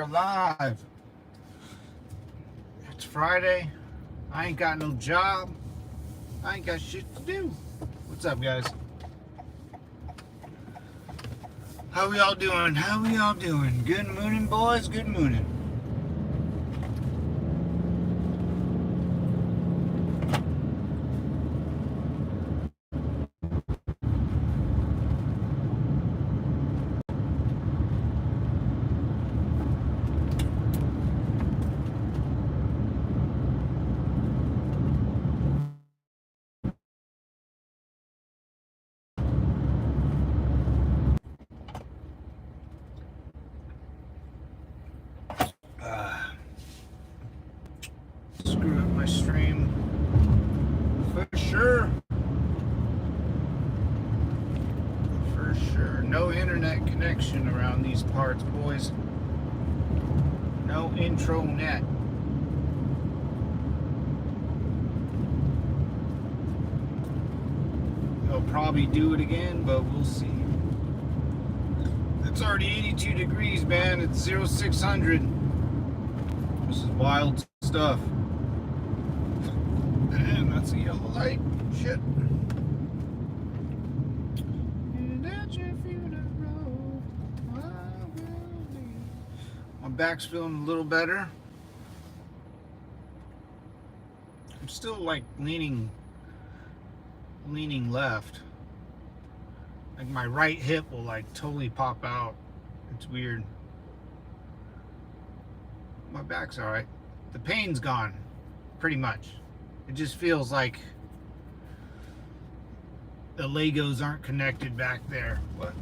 Live. It's Friday. I ain't got no job. I ain't got shit to do. What's up, guys? How we all doing? How we all doing? Good morning, boys. Good morning. Screw up my stream for sure. For sure. No internet connection around these parts, boys. No intro net. They'll probably do it again, but we'll see. It's already 82 degrees, man. It's 0600. This is wild stuff. And that's a yellow light. Shit. My back's feeling a little better. I'm still like leaning left. Like my right hip will like totally pop out. It's weird. My back's all right. The pain's gone, pretty much. It just feels like the Legos aren't connected back there. What?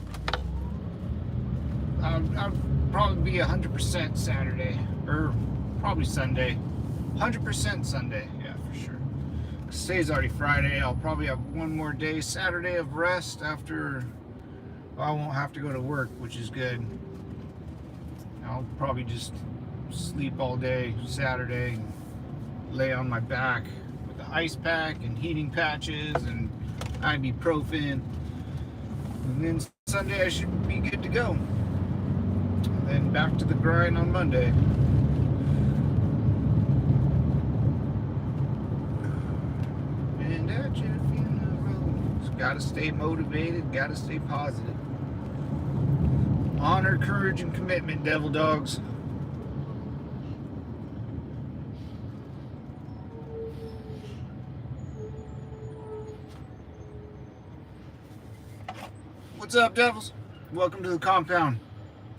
I'll probably be 100% Saturday, or probably Sunday. 100% Sunday, yeah, for sure. Today's already Friday. I'll probably have one more day, Saturday, of rest after. I won't have to go to work, which is good. I'll probably just sleep all day Saturday, lay on my back with the ice pack and heating patches and ibuprofen, and then Sunday I should be good to go, and then back to the grind on Monday. And at your funeral, just gotta stay motivated, gotta stay positive. Honor, courage, and commitment, devil dogs. What's up, devils? Welcome to the compound.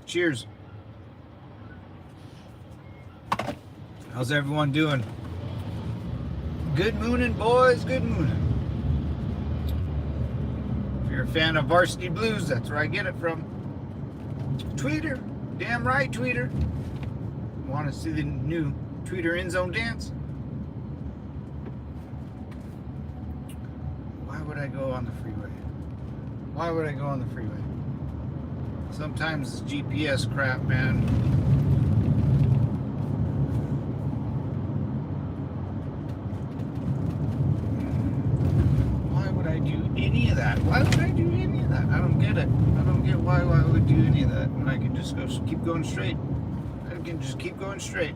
Cheers. How's everyone doing? Good mooning, boys. Good mooning. If you're a fan of Varsity Blues, that's where I get it from. Tweeter. Damn right, Tweeter. Want to see the new Tweeter End Zone dance? Why would I go on the freeway? Why would I go on the freeway? Sometimes it's GPS crap, man. Why would I do any of that? Why would I do any of that? I don't get it. I don't get why I would do any of that when I can just keep going straight. I can just keep going straight.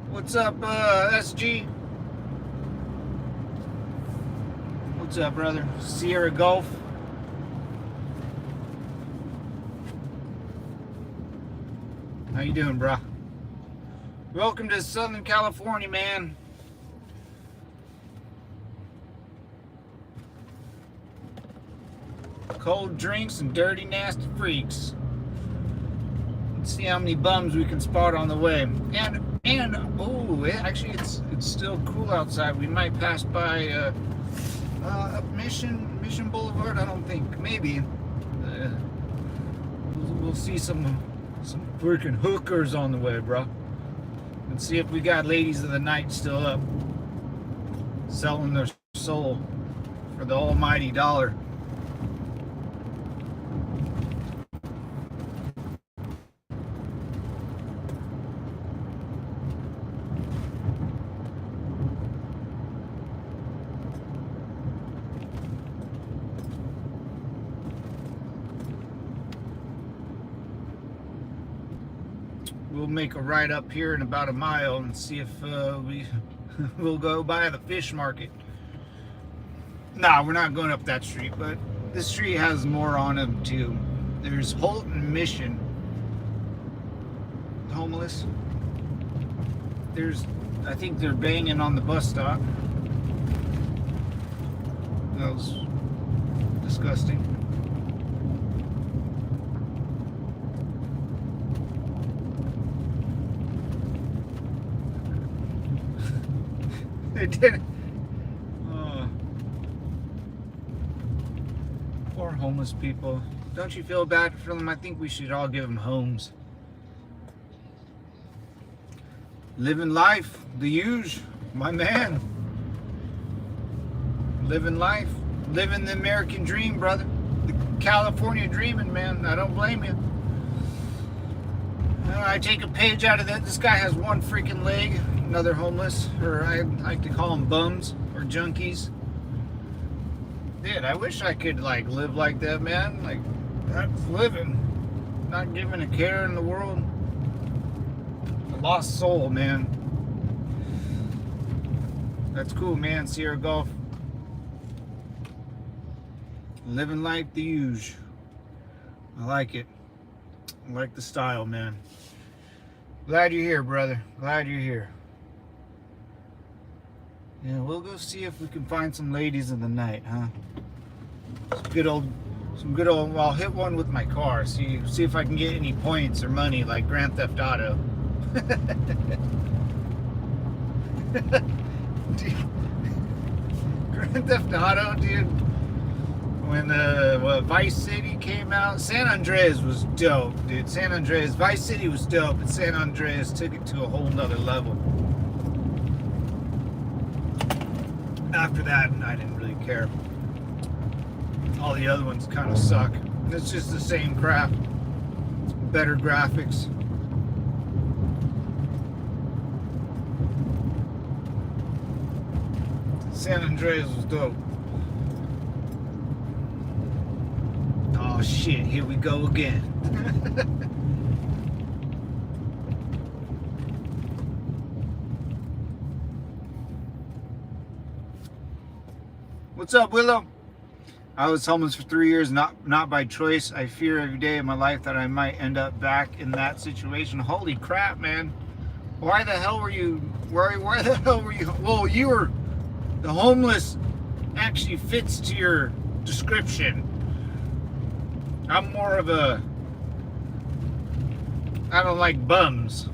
What's up, SG? What's up, brother? Sierra Gulf. How you doing, bro? Welcome to Southern California, man. Cold drinks and dirty, nasty freaks. Let's see how many bums we can spot on the way. And oh, actually, it's still cool outside. We might pass by Mission Boulevard. I don't think. Maybe. We'll see some freaking hookers on the way, bro. And see if we got ladies of the night still up, selling their soul for the almighty dollar. we'll make a ride up here in about a mile and see if we'll go by the fish market. Nah, we're not going up that street, but this street has more on them too. There's Holt and Mission. Homeless. I think they're banging on the bus stop. That was disgusting. They did it. Poor homeless people. Don't you feel bad for them? I think we should all give them homes. Living life, the huge, my man. Living life, living the American dream, brother. The California dreaming, man. I don't blame you. I take a page out of that. This guy has one freaking leg. Another homeless, or I like to call them bums or junkies. Dude, I wish I could like live like that, man. Like, that's living. Not giving a care in the world. A lost soul, man. That's cool, man. Sierra Golf. Living life the huge. I like it. I like the style, man. Glad you're here, brother. Glad you're here. Yeah, we'll go see if we can find some ladies in the night, huh? Some good old. Well, I'll hit one with my car. See if I can get any points or money like Grand Theft Auto. Dude, Grand Theft Auto, dude. When Vice City came out, San Andreas was dope, dude. San Andreas, Vice City was dope, but San Andreas took it to a whole nother level. After that, I didn't really care. All the other ones kind of suck. It's just the same crap. Better graphics. San Andreas was dope. Oh shit, here we go again. What's up, Willow? I was homeless for 3 years, not by choice. I fear every day of my life that I might end up back in that situation. Holy crap, man. Why the hell were you, why the hell were you, well, you were, the homeless actually fits to your description. I'm more of a, I don't like bums.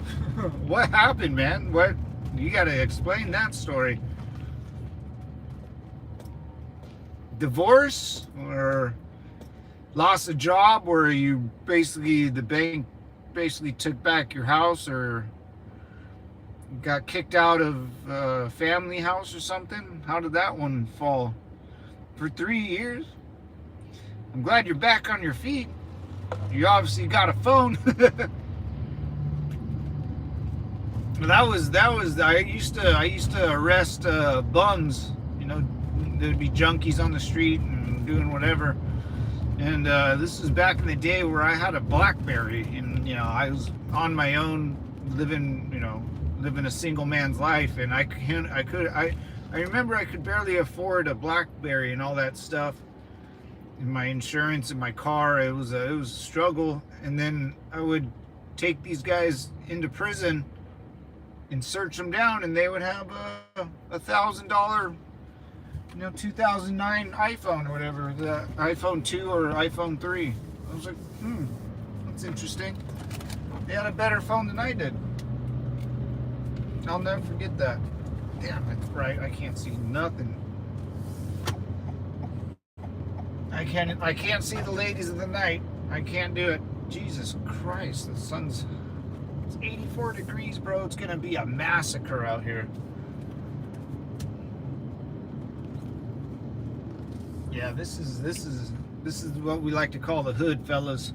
What happened, man? What, you gotta explain that story. Divorce or lost a job where you basically, the bank basically took back your house, or got kicked out of a family house or something? How did that one fall? For 3 years? I'm glad you're back on your feet. You obviously got a phone. I used to arrest bums, you know. There'd be junkies on the street and doing whatever. And this is back in the day where I had a BlackBerry, and you know, I was on my own, living a single man's life, and I remember I could barely afford a BlackBerry and all that stuff, and my insurance and my car. It was a struggle. And then I would take these guys into prison and search them down, and they would have a $1,000, 2009 iPhone or whatever, the iPhone 2 or iPhone 3. I was like, that's interesting. They had a better phone than I did. I'll never forget that. Damn, that's bright. I can't see nothing. I can't see the ladies of the night. I can't do it. Jesus Christ, the sun's, it's 84 degrees, bro. It's gonna be a massacre out here. Yeah, this is what we like to call the hood, fellas.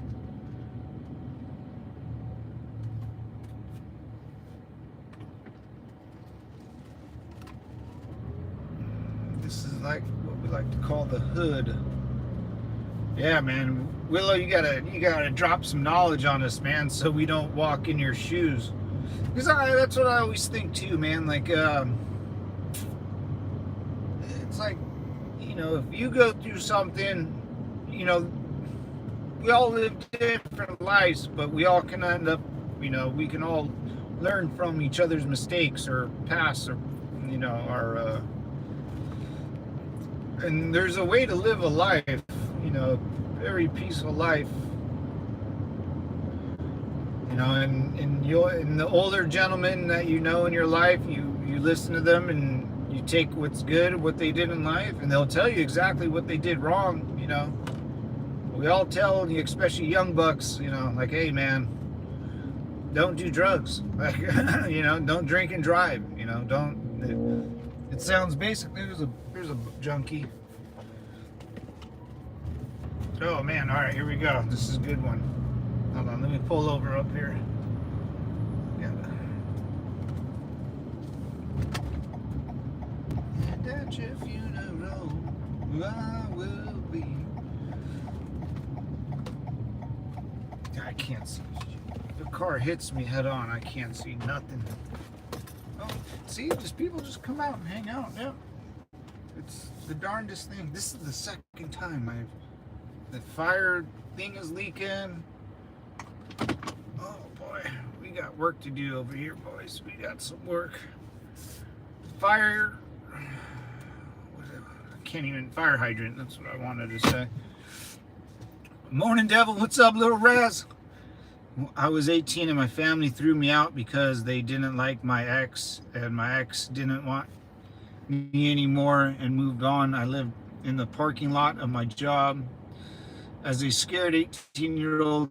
This is like what we like to call the hood. Yeah, man. Willow, you gotta drop some knowledge on us, man, so we don't walk in your shoes. Because that's what I always think too, man. Like, it's like, if you go through something, you know, we all live different lives, but we all can end up, we can all learn from each other's mistakes or past, or, our, and there's a way to live a life, very peaceful life, and the older gentlemen that in your life, you listen to them and you take what's good, what they did in life, and they'll tell you exactly what they did wrong. We all tell, especially young bucks, like, hey man, don't do drugs, like, don't drink and drive, don't. It sounds basic. There's a junkie. Oh man, all right, here we go. This is a good one. Hold on, let me pull over up here. Yeah. And at your funeral, I will be. I can't see. If the car hits me head on, I can't see nothing. Oh, see, people just come out and hang out. Yeah, it's the darndest thing. This is the second time the fire thing is leaking. Oh boy, we got work to do over here, boys. We got some work. Fire. I can't even. Fire hydrant. That's what I wanted to say. Morning, devil. What's up, little Raz? I was 18 and my family threw me out because they didn't like my ex, and my ex didn't want me anymore and moved on. I lived in the parking lot of my job as a scared 18-year-old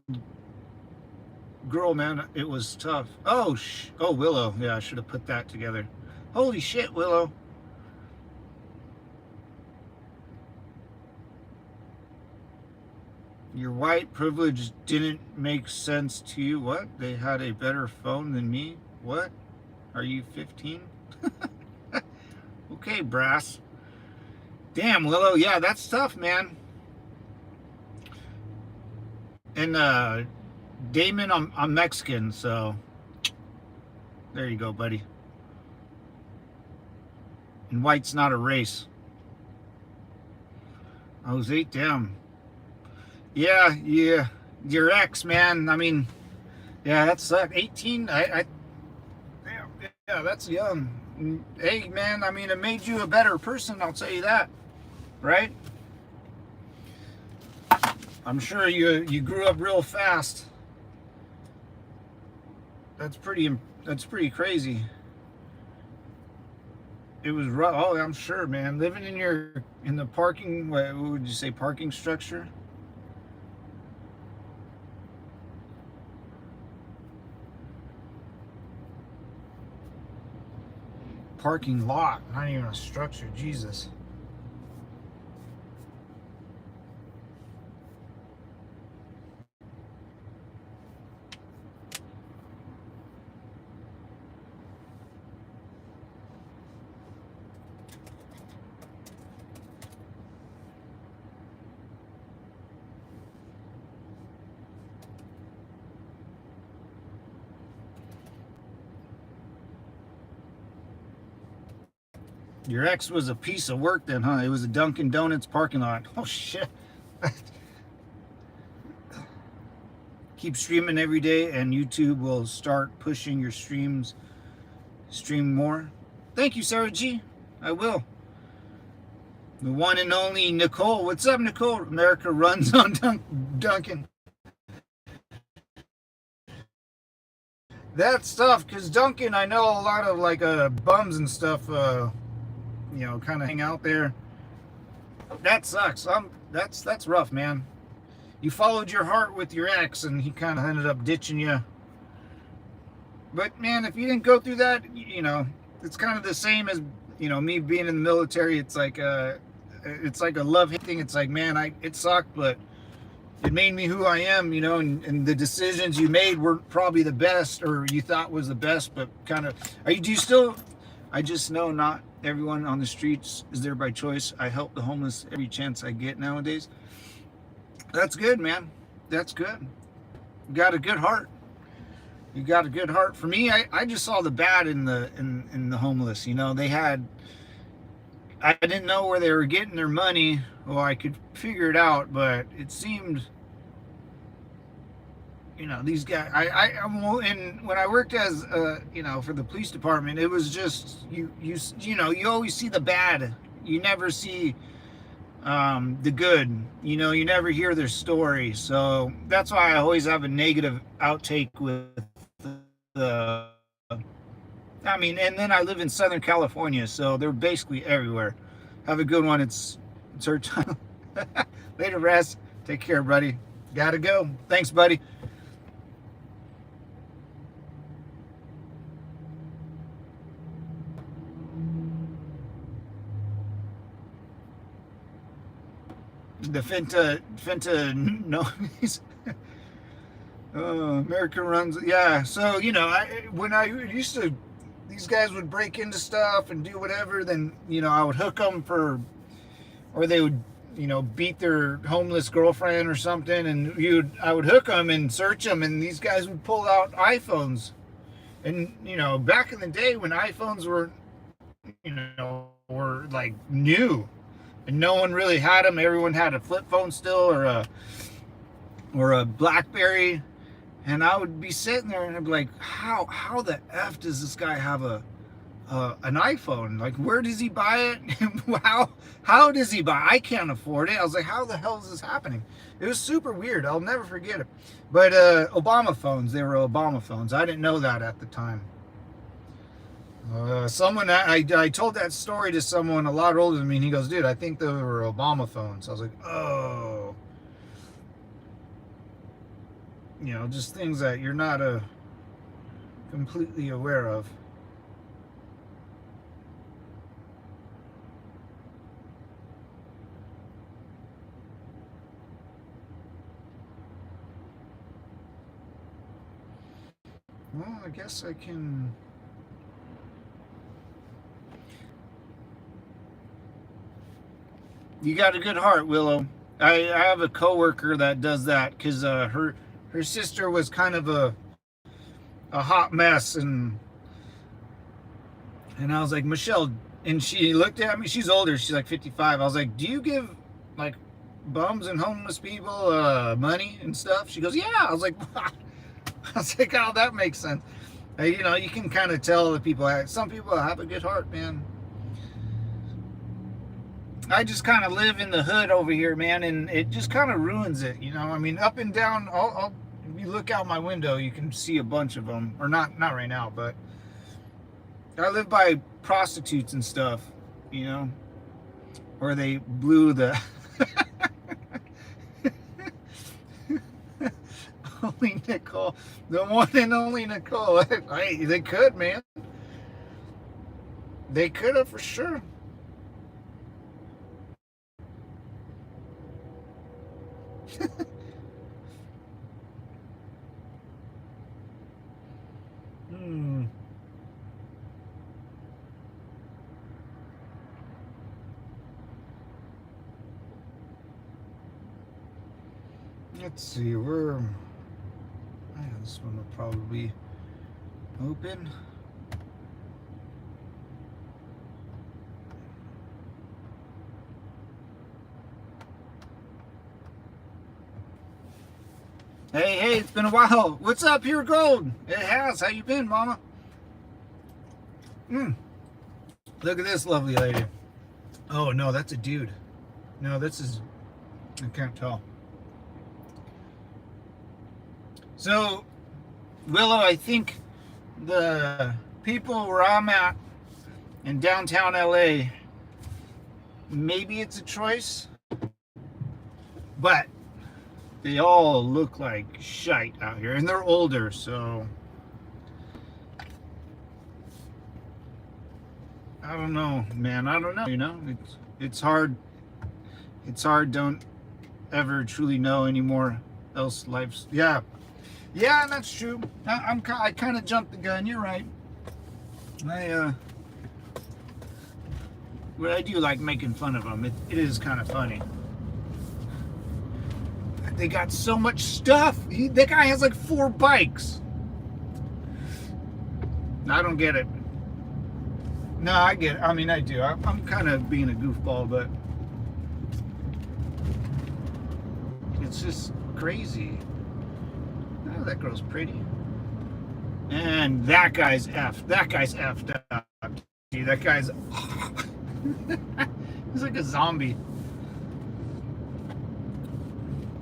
girl, man. It was tough. Oh, Willow. Yeah, I should have put that together. Holy shit, Willow. Your white privilege didn't make sense to you. What? They had a better phone than me? What? Are you 15? Okay, brass. Damn, Willow. Yeah, that's tough, man. And Damon, I'm Mexican, so there you go, buddy. And white's not a race. I was 8, damn. Yeah, your ex, man. I mean, yeah, that's 18. Yeah, that's young. Hey, man, I mean, it made you a better person, I'll tell you that, right? I'm sure you grew up real fast. That's pretty crazy. It was rough. Oh, I'm sure, man. Living in the parking, what would you say, parking structure? Parking lot, not even a structure. Jesus. Your ex was a piece of work then, huh? It was a Dunkin' Donuts parking lot. Oh, shit. Keep streaming every day, and YouTube will start pushing your streams. Stream more. Thank you, Sarah G. I will. The one and only Nicole. What's up, Nicole? America runs on Dunkin'. That's tough, because Dunkin', I know a lot of, like, bums and stuff, kind of hang out there. That sucks. That's rough, man. You followed your heart with your ex, and he kind of ended up ditching you. But man, if you didn't go through that, it's kind of the same as me being in the military. It's like a love-hate thing. It's like, man, it sucked, but it made me who I am. And the decisions you made were probably the best, or you thought was the best. But kind of, do you still? I just know not everyone on the streets is there by choice. I help the homeless every chance I get nowadays. That's good, man. That's good. You got a good heart. You got a good heart. For me, I just saw the bad in the homeless. You know, they had, I didn't know where they were getting their money. Well, I could figure it out, but it seemed, you know, these guys. And when I worked as, you know, for the police department, it was just you know, you always see the bad. You never see the good. You know, you never hear their story. So that's why I always have a negative outtake with the. I mean, and then I live in Southern California, so they're basically everywhere. Have a good one. It's our time. Later, Raz. Take care, buddy. Gotta go. Thanks, buddy. The no. American runs. Yeah. So, you know, when I used to, these guys would break into stuff and do whatever. Then, you know, I would hook them for, or they would, you know, beat their homeless girlfriend or something, and I would hook them and search them, and these guys would pull out iPhones. And, you know, back in the day when iPhones were, you know, were like new, and no one really had them. Everyone had a flip phone still, or a BlackBerry. And I would be sitting there and I'd be like, how the F does this guy have an iPhone? Like, where does he buy it? how does he buy it? I can't afford it. I was like, how the hell is this happening? It was super weird. I'll never forget it. But Obama phones, they were Obama phones. I didn't know that at the time. I told that story to someone a lot older than me, and he goes, dude, I think they were Obama phones. I was like, oh. You know, just things that you're not completely aware of. Well, I guess I can. You got a good heart, Willow. I have a coworker that does that because her sister was kind of a hot mess, and I was like, Michelle, and she looked at me. She's older. She's like 55. I was like, do you give like bums and homeless people money and stuff? She goes, yeah. I was like, what? I was like, oh, that makes sense. You know, you can kind of tell the people. Some people have a good heart, man. I just kind of live in the hood over here, man, and it just kind of ruins it, you know. I mean, up and down. If you look out my window, you can see a bunch of them, or not right now, but I live by prostitutes and stuff, you know, where they blew the only Nicole, the one and only Nicole. They could, man. They could have for sure. Let's see, this one will probably be open. Hey, it's been a while. What's up, Pure Gold? It has. How you been, mama? Look at this lovely lady. Oh, no, that's a dude. No, this is... I can't tell. So, Willow, I think the people where I'm at in downtown LA, maybe it's a choice, but they all look like shite out here, and they're older, so I don't know, man. I don't know. You know, it's hard. It's hard. Don't ever truly know anymore. Else life's yeah, that's true. I kind of jumped the gun. You're right. But I do like making fun of them. It is kind of funny. They got so much stuff. That guy has like 4 bikes. I don't get it. No, I get it. I mean, I do. I'm kind of being a goofball, but it's just crazy. Oh, that girl's pretty. And that guy's effed. That guy's effed up. Dude, that guy's... He's like a zombie.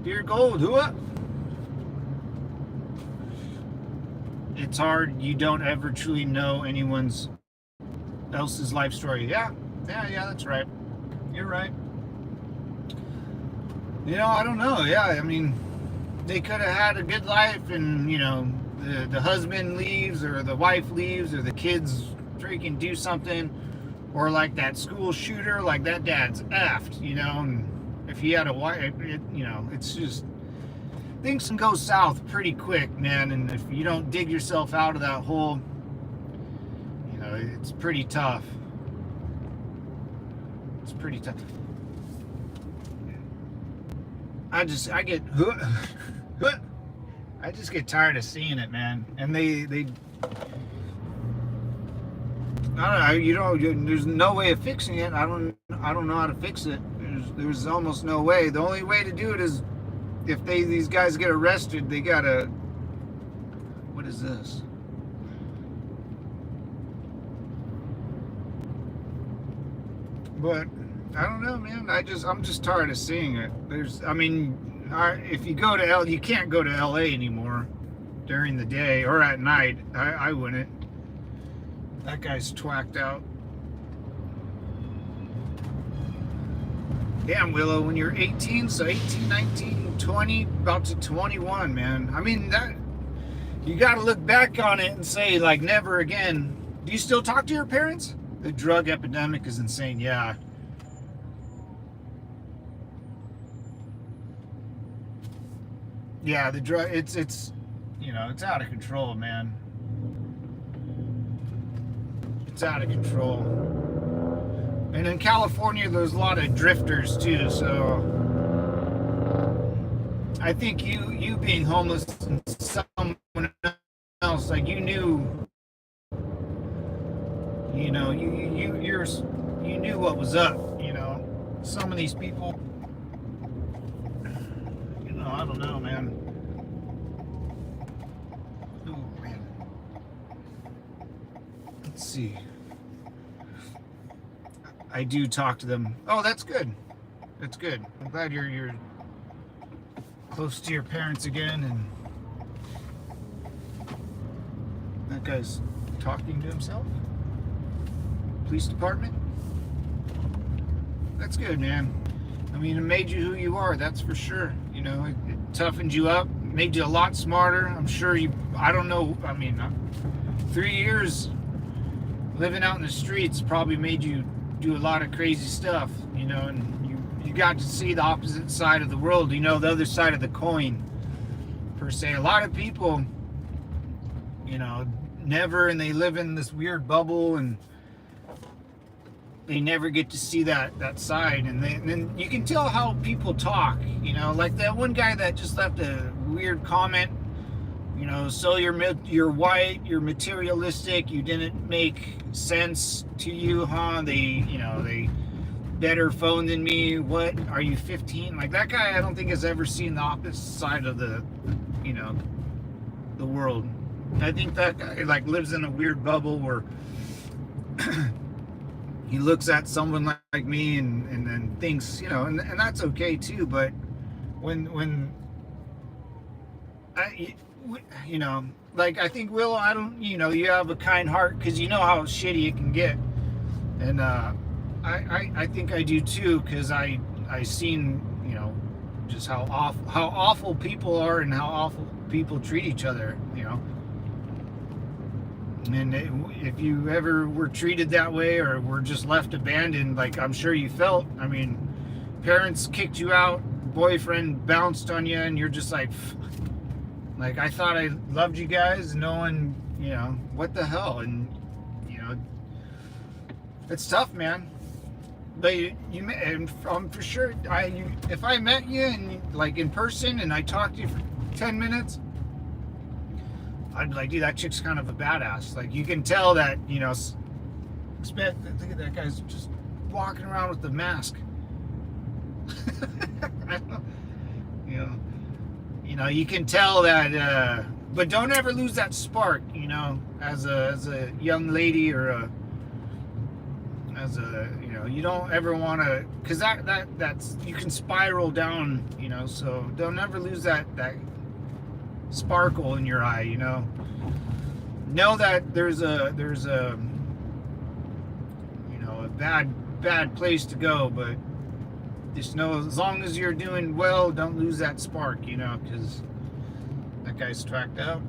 Dear gold, who up? It's hard. You don't ever truly know anyone's else's life story. Yeah, that's right. You're right. You know, I don't know. Yeah, I mean, they could have had a good life, and you know, the husband leaves, or the wife leaves, or the kids freaking do something, or like that school shooter, like that dad's effed, you know. And if he had a wife, you know, it's just, things can go south pretty quick, man. And if you don't dig yourself out of that hole, you know, it's pretty tough. It's pretty tough. I just get tired of seeing it, man. And they I don't know, there's no way of fixing it. I don't know how to fix it. There's almost no way. The only way to do it is if these guys get arrested, they gotta... What is this? But I don't know, man. I'm just tired of seeing it. If you go to you can't go to LA anymore during the day or at night. I wouldn't. That guy's twacked out. Damn, Willow, when you're 18, so 18, 19, 20, about to 21, man. I mean, that, you got to look back on it and say, like, never again. Do you still talk to your parents? The drug epidemic is insane, yeah. Yeah, the drug, it's, you know, it's out of control, man. It's out of control. And in California, there's a lot of drifters too, so I think you being homeless and someone else, like, you knew, you know, you knew what was up, you know. Some of these people, you know, I don't know, man. Oh, man. Let's see. I do talk to them. Oh, that's good. That's good. I'm glad you're close to your parents again, and that guy's talking to himself. Police department. That's good, man. I mean, it made you who you are, that's for sure. You know, it toughened you up, made you a lot smarter. I'm sure I don't know, I mean, 3 years living out in the streets probably made you do a lot of crazy stuff, you know, and you got to see the opposite side of the world, you know, the other side of the coin, per se. A lot of people, you know, never, and they live in this weird bubble, and they never get to see that side. And then you can tell how people talk, you know, like that one guy that just left a weird comment, you know, so you're white, you're materialistic, you didn't make sense to you, huh? They better phone than me. What, are you 15? Like, that guy, I don't think has ever seen the opposite side of the, you know, the world. I think that guy, like, lives in a weird bubble where he looks at someone like me and then thinks, you know, and that's okay too. But when you know, like, I think, Will, you know, you have a kind heart because you know how shitty it can get, and I think I do too, because I seen, you know, just how awful people are and how awful people treat each other, you know. And if you ever were treated that way or were just left abandoned, like I'm sure you felt, I mean, parents kicked you out, boyfriend bounced on you, and you're just like, I thought I loved you guys, no one, you know, what the hell? And, you know, it's tough, man. But and I'm for sure, if I met you and like in person and I talked to you for 10 minutes, I'd be like, dude, that chick's kind of a badass. Like, you can tell that, look at that guy's just walking around with the mask. You can tell that, but don't ever lose that spark, as a young lady or you don't ever want to, because that's, you can spiral down, so don't ever lose that sparkle in your eye, know that there's a bad place to go, but just know as long as you're doing well, don't lose that spark, because that guy's tracked out.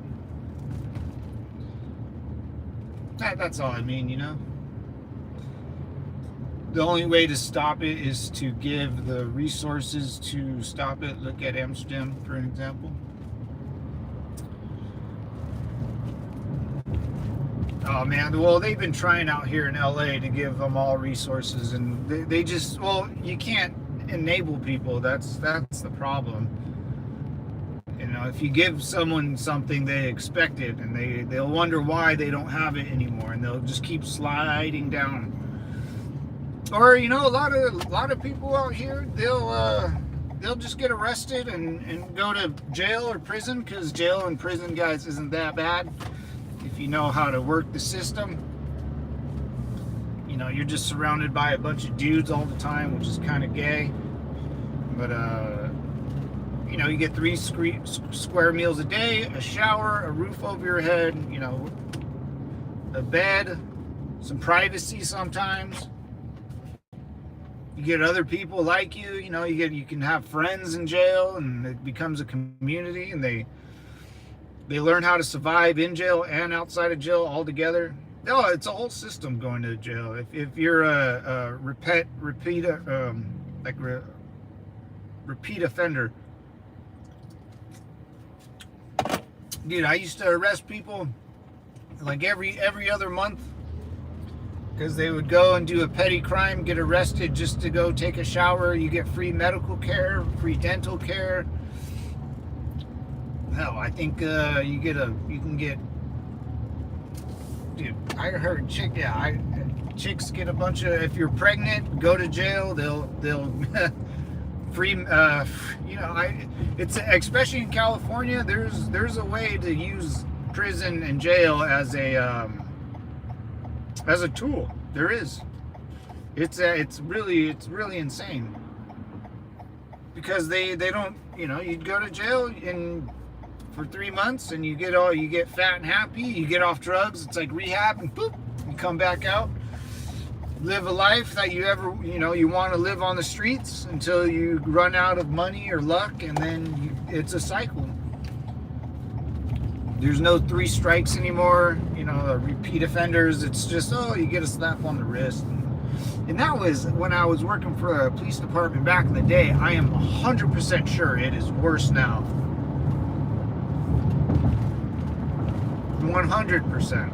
That's all I mean, The only way to stop it is to give the resources to stop it. Look at Amsterdam, for an example. Oh man, well, they've been trying out here in LA to give them all resources, and they just, well, you can't enable people. That's the problem. If you give someone something, they expect it, and they'll wonder why they don't have it anymore, and they'll just keep sliding down. Or a lot of people out here, they'll just get arrested and go to jail or prison, because jail and prison, guys, isn't that bad if you know how to work the system. You're just surrounded by a bunch of dudes all the time, which is kind of gay. But you get 3 square meals a day, a shower, a roof over your head, a bed, some privacy sometimes. You get other people like you, you can have friends in jail, and it becomes a community, and they learn how to survive in jail and outside of jail all together. No, it's a whole system going to jail. If you're a repeat offender. Dude, I used to arrest people like every other month, because they would go and do a petty crime, get arrested just to go take a shower. You get free medical care, free dental care. Hell, I think you can get. Dude, I heard chicks get a bunch of. If you're pregnant, go to jail. They'll free. It's especially in California. There's a way to use prison and jail as a tool. There is. It's really insane, because they don't, you'd go to jail for 3 months, and you get fat and happy, you get off drugs, it's like rehab, and boop, you come back out, live a life that you want to live on the streets until you run out of money or luck, and then it's a cycle. There's no 3 strikes anymore, repeat offenders. It's just, you get a slap on the wrist. And that was when I was working for a police department back in the day. I am 100% sure it is worse now. 100%.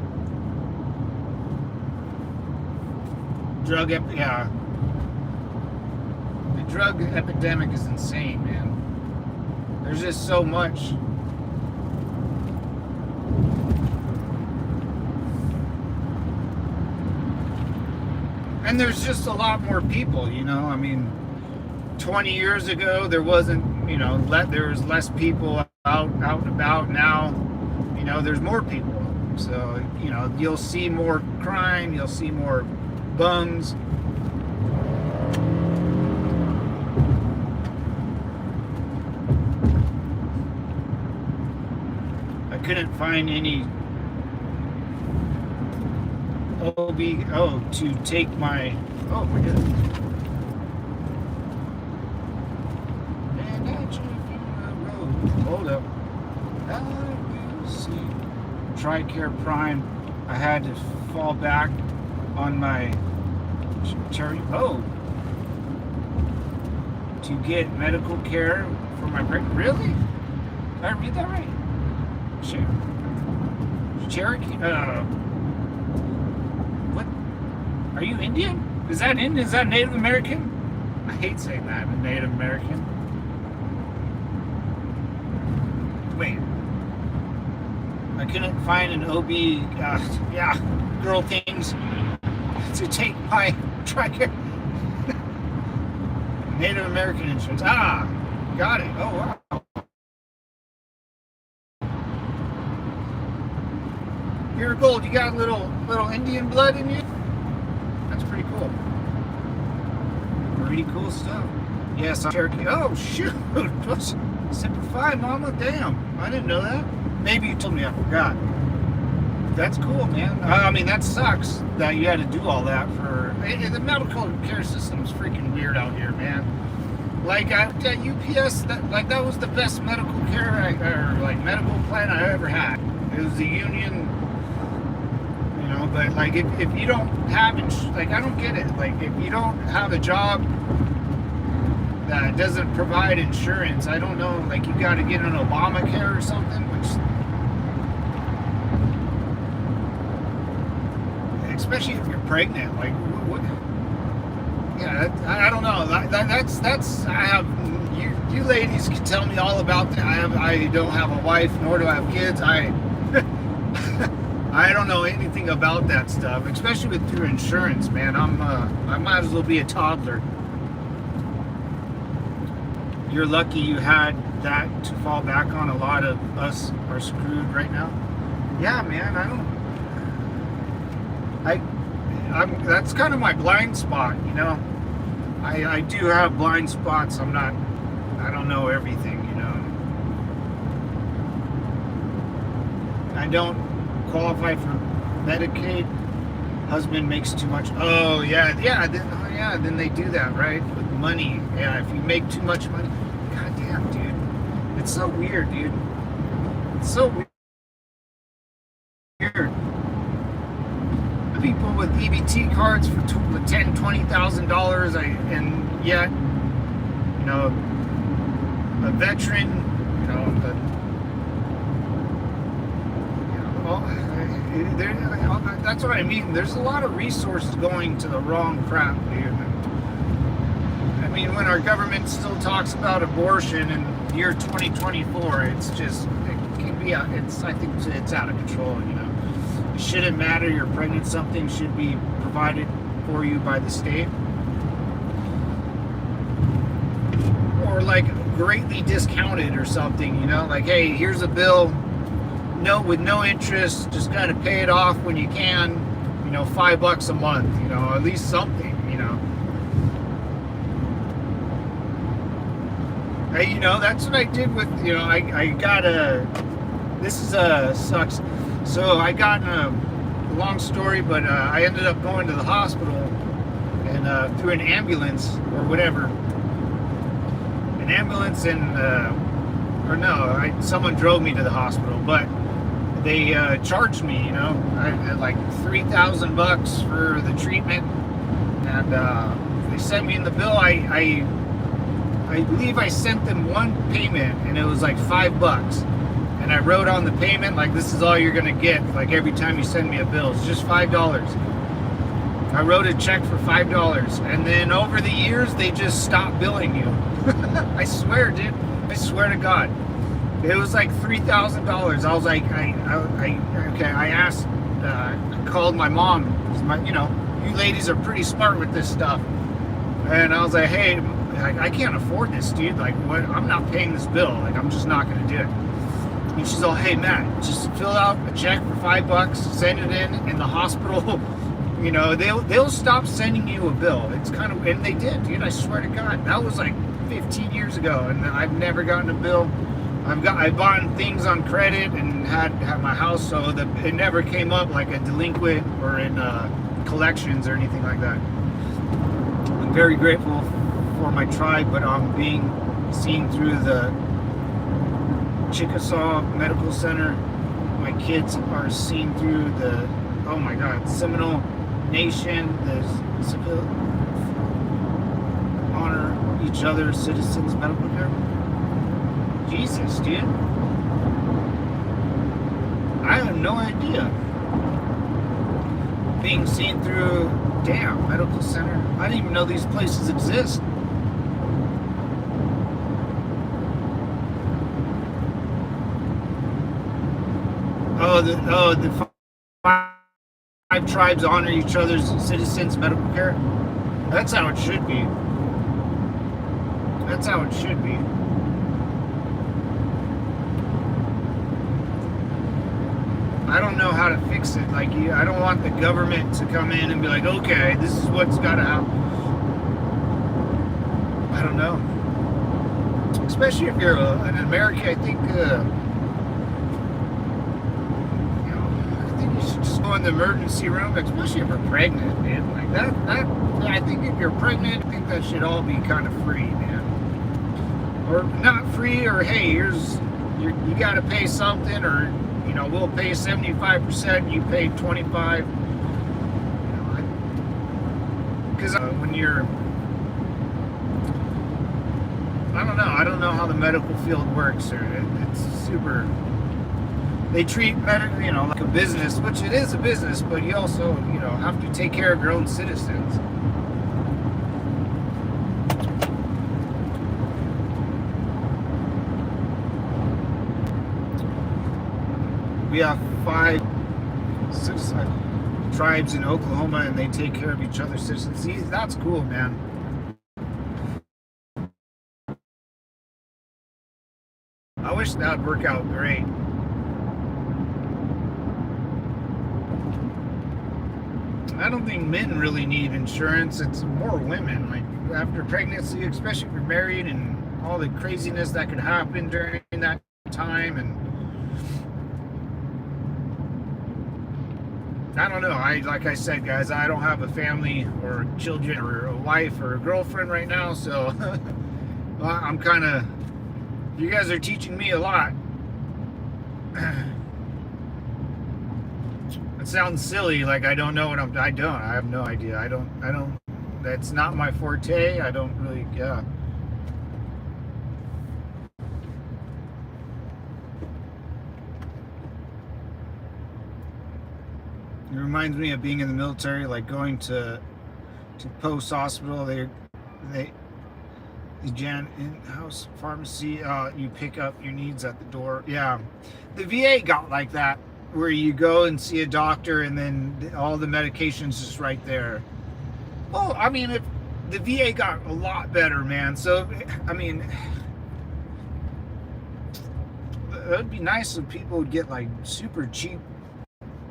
The drug epidemic is insane, man. There's just so much. And there's just a lot more people, 20 years ago, there wasn't, there was less people out and about. Now, there's more people. So, you'll see more crime, you'll see more bums. I couldn't find any to take my, we're good. And I drive you the road. Hold up. I will see. TRICARE Prime. I had to fall back on my cherry. To get medical care for my brain. Really? Did I read that right? Cherokee? What? Are you Indian? Is that Indian? Is that Native American? I hate saying that, a Native American. Wait. I couldn't find an OB, girl things to take my TRICARE Native American insurance. Ah, got it. Oh, wow. Pure gold. You got a little Indian blood in you? That's pretty cool. Pretty cool stuff. Yes, I'm Cherokee. Oh, shoot. Semper Fi, mama. Damn. I didn't know that. Maybe you told me, I forgot. That's cool, man. I mean, that sucks that you had to do all that for... The medical care system is freaking weird out here, man. Like, at UPS, that was the best medical care, medical plan I ever had. It was the union, but, like, if you don't have... I don't get it. Like, if you don't have a job that doesn't provide insurance, I don't know, like, you got to get an Obamacare or something, which... Especially if you're pregnant, like, what? Yeah, I don't know. That's. I have you ladies can tell me all about that. I don't have a wife, nor do I have kids. I don't know anything about that stuff, especially through insurance, man. I might as well be a toddler. You're lucky you had that to fall back on. A lot of us are screwed right now. Yeah, man. That's kind of my blind spot, I do have blind spots. I don't know everything, I don't qualify for Medicaid. Husband makes too much. Oh, yeah, then they do that, right? With money. Yeah, if you make too much money. God damn, dude. It's so weird, dude. It's so weird. People with EBT cards for $10,000, $20,000, and yet, a veteran, that's what I mean. There's a lot of resources going to the wrong crap, dude. I mean, when our government still talks about abortion in the year 2024, it's just, it can be, I think it's out of control, It shouldn't matter. You're pregnant. Something should be provided for you by the state. Or like greatly discounted or something, like, hey, here's a bill, with no interest, just kind of pay it off when you can, $5 a month, at least something, Hey, that's what I did with, I got sucks. So I got a long story, but I ended up going to the hospital and through an ambulance or whatever. An ambulance someone drove me to the hospital, but they charged me, I had like $3,000 for the treatment, and they sent me in the bill. I believe I sent them one payment, and it was like $5. And I wrote on the payment, like, this is all you're going to get. Like, every time you send me a bill, it's just $5. I wrote a check for $5. And then over the years, they just stopped billing you. I swear, dude. I swear to God. It was like $3,000. I was like, I asked, I called my mom. You ladies are pretty smart with this stuff. And I was like, hey, I can't afford this, dude. Like, what? I'm not paying this bill. Like, I'm just not going to do it. And she's all, hey, Matt, just fill out a check for $5, send it in the hospital. They'll stop sending you a bill. It's kind of, and they did, dude. I swear to God, that was like 15 years ago, and I've never gotten a bill. I bought things on credit and had my house, so it never came up like a delinquent or in collections or anything like that. I'm very grateful for my tribe, but I'm being seen through the Chickasaw Medical Center. My kids are seen through the, oh my God, Seminole Nation, the civil honor each other, citizens, medical care. Jesus, dude. I have no idea. Being seen through Damn, medical center. I didn't even know these places exist. The five tribes honor each other's citizens' medical care. That's how it should be. That's how it should be. I don't know how to fix it. Like, I don't want the government to come in and be like, okay, this is what's got to happen. I don't know. Especially if you're an American, I think, I think you should just go in the emergency room, especially if you're pregnant, man. Like that, I think if you're pregnant, I think that should all be kind of free, man. Or not free, or hey, you got to pay something, or we'll pay 75%, you pay 25%. Because when you're, I don't know how the medical field works, or it's super. They treat medical, like a business, which it is a business, but you also, have to take care of your own citizens. We have 6 tribes in Oklahoma, and they take care of each other's citizens. See, that's cool, man. I wish that would work out great. I don't think men really need insurance. It's more women. Like, after pregnancy, especially if you're married, and all the craziness that could happen during that time, and I don't know. Like I said, guys, I don't have a family or children or a wife or a girlfriend right now, so I'm kind of. You guys are teaching me a lot. It sounds silly, like I don't know what I have no idea. I don't. That's not my forte. I don't really. Yeah. It reminds me of being in the military, like going to post hospital. The in-house pharmacy. You pick up your needs at the door. Yeah, the VA got like that, where you go and see a doctor, and then all the medications just right there. Well, I mean, if the VA got a lot better, man. So, I mean, it would be nice if people would get like super cheap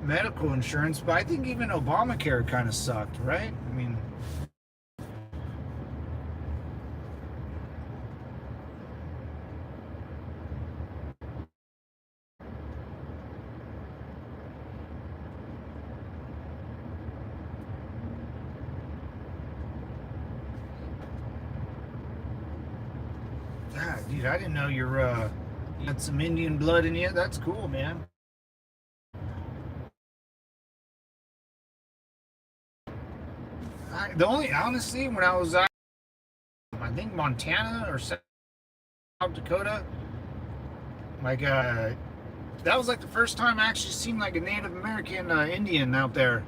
medical insurance, but I think even Obamacare kind of sucked, right? I mean, God, dude, I didn't know you had some Indian blood in you. That's cool, man. Honestly, when I was out, I think Montana or South Dakota, like, that was like the first time I actually seen like a Native American Indian out there.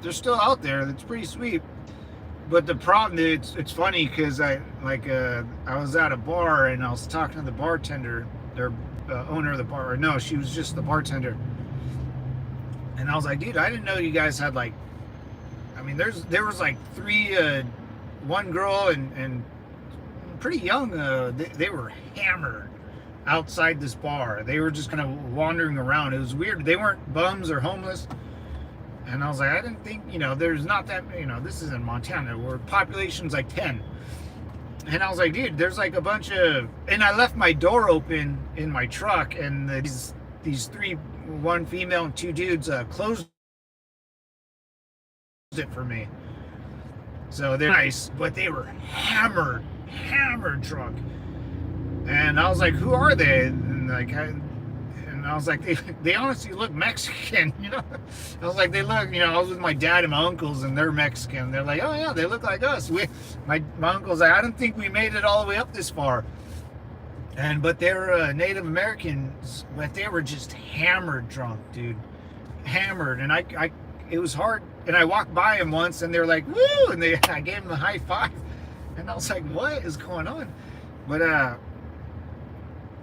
They're still out there. That's pretty sweet. But the problem, it's funny because I was at a bar, and I was talking to the bartender, their owner of the bar. Or no, she was just the bartender. And I was like, dude, I didn't know you guys had like. I mean, there was like 3, one girl and pretty young. They were hammered outside this bar. They were just kind of wandering around. It was weird. They weren't bums or homeless. And I was like, I didn't think, there's not that, this is in Montana where population's like 10. And I was like, dude, there's like a bunch of, and I left my door open in my truck, and these 3, 1 female and 2 dudes, closed it for me. So they're nice, but they were hammered drunk. And I was like, who are they? And I was like, they honestly look Mexican, I was like, they look, I was with my dad and my uncles, and they're Mexican. They're like, oh yeah, they look like us. My uncle's like, I didn't think we made it all the way up this far. But they're Native Americans, but they were just hammered drunk, dude. Hammered. And it was hard. And I walked by them once, and they're like, "Woo!" And I gave them a high five, and I was like, "What is going on?" But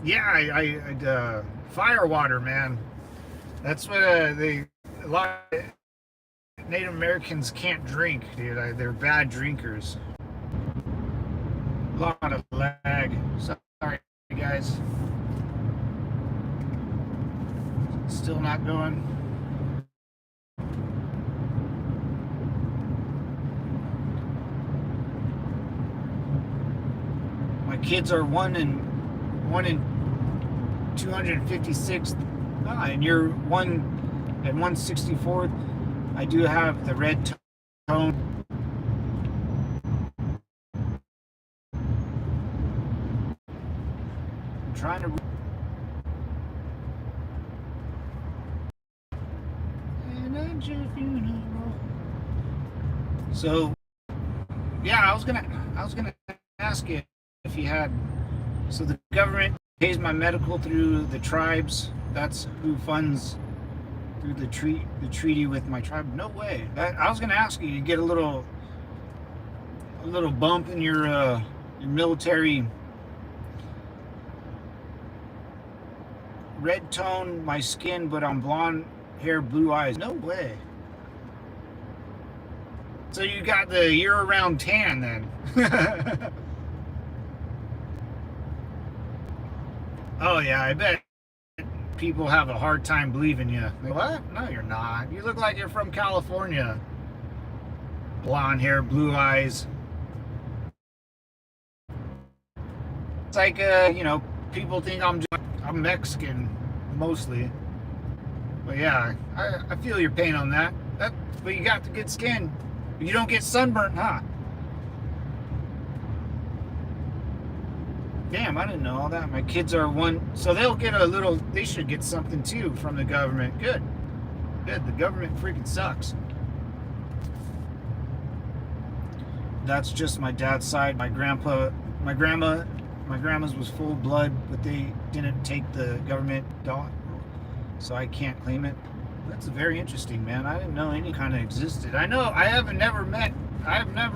yeah, I fire water, man. That's what a lot of Native Americans can't drink, dude. They're bad drinkers. A lot of lag. Sorry, guys. Still not going. My kids are one in 256th, and you're one at 164th. I do have the red tone. I'm trying to. So, yeah, I was gonna ask you if you had. So the government pays my medical through the tribes. That's who funds through the treaty with my tribe. No way. I was gonna ask you. You get a little bump in your military red tone, my skin, but I'm blonde hair, blue eyes. No way. So you got the year-round tan then. Oh yeah, I bet people have a hard time believing you. Like, what? No, you're not. You look like you're from California. Blonde hair, blue eyes. It's like, people think I'm Mexican, mostly. But yeah, I feel your pain on that. But you got the good skin. You don't get sunburnt, huh? Damn, I didn't know all that. My kids are one, so they'll get they should get something too from the government. Good. The government freaking sucks. That's just my dad's side. My grandma's was full blood, but they didn't take the government dog, so I can't claim it. That's very interesting, man. I didn't know any kind of existed. I know I've never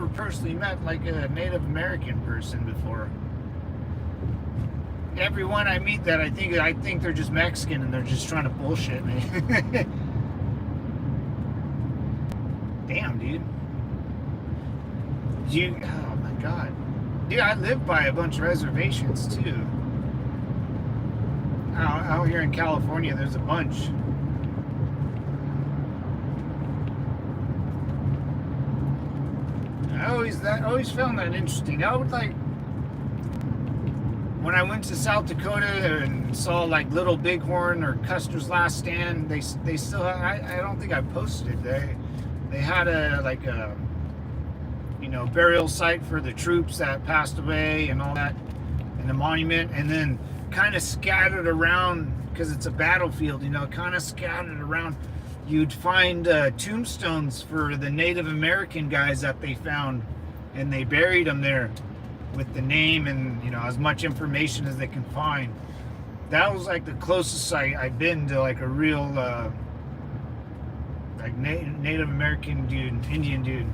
personally met like a Native American person before. Everyone I meet that I think they're just Mexican and they're just trying to bullshit me. Damn, dude. Oh my god. Dude, I live by a bunch of reservations too. Out here in California, there's a bunch. I always found that interesting. I would like, when I went to South Dakota and saw like Little Bighorn or Custer's Last Stand, they still have, I don't think I posted it. They had a burial site for the troops that passed away and all that, and the monument, and then kind of scattered around, because it's a battlefield, kind of scattered around, you'd find tombstones for the Native American guys that they found, and they buried them there with the name and as much information as they can find. That was like the closest I've been to like a real like Native American dude, Indian dude.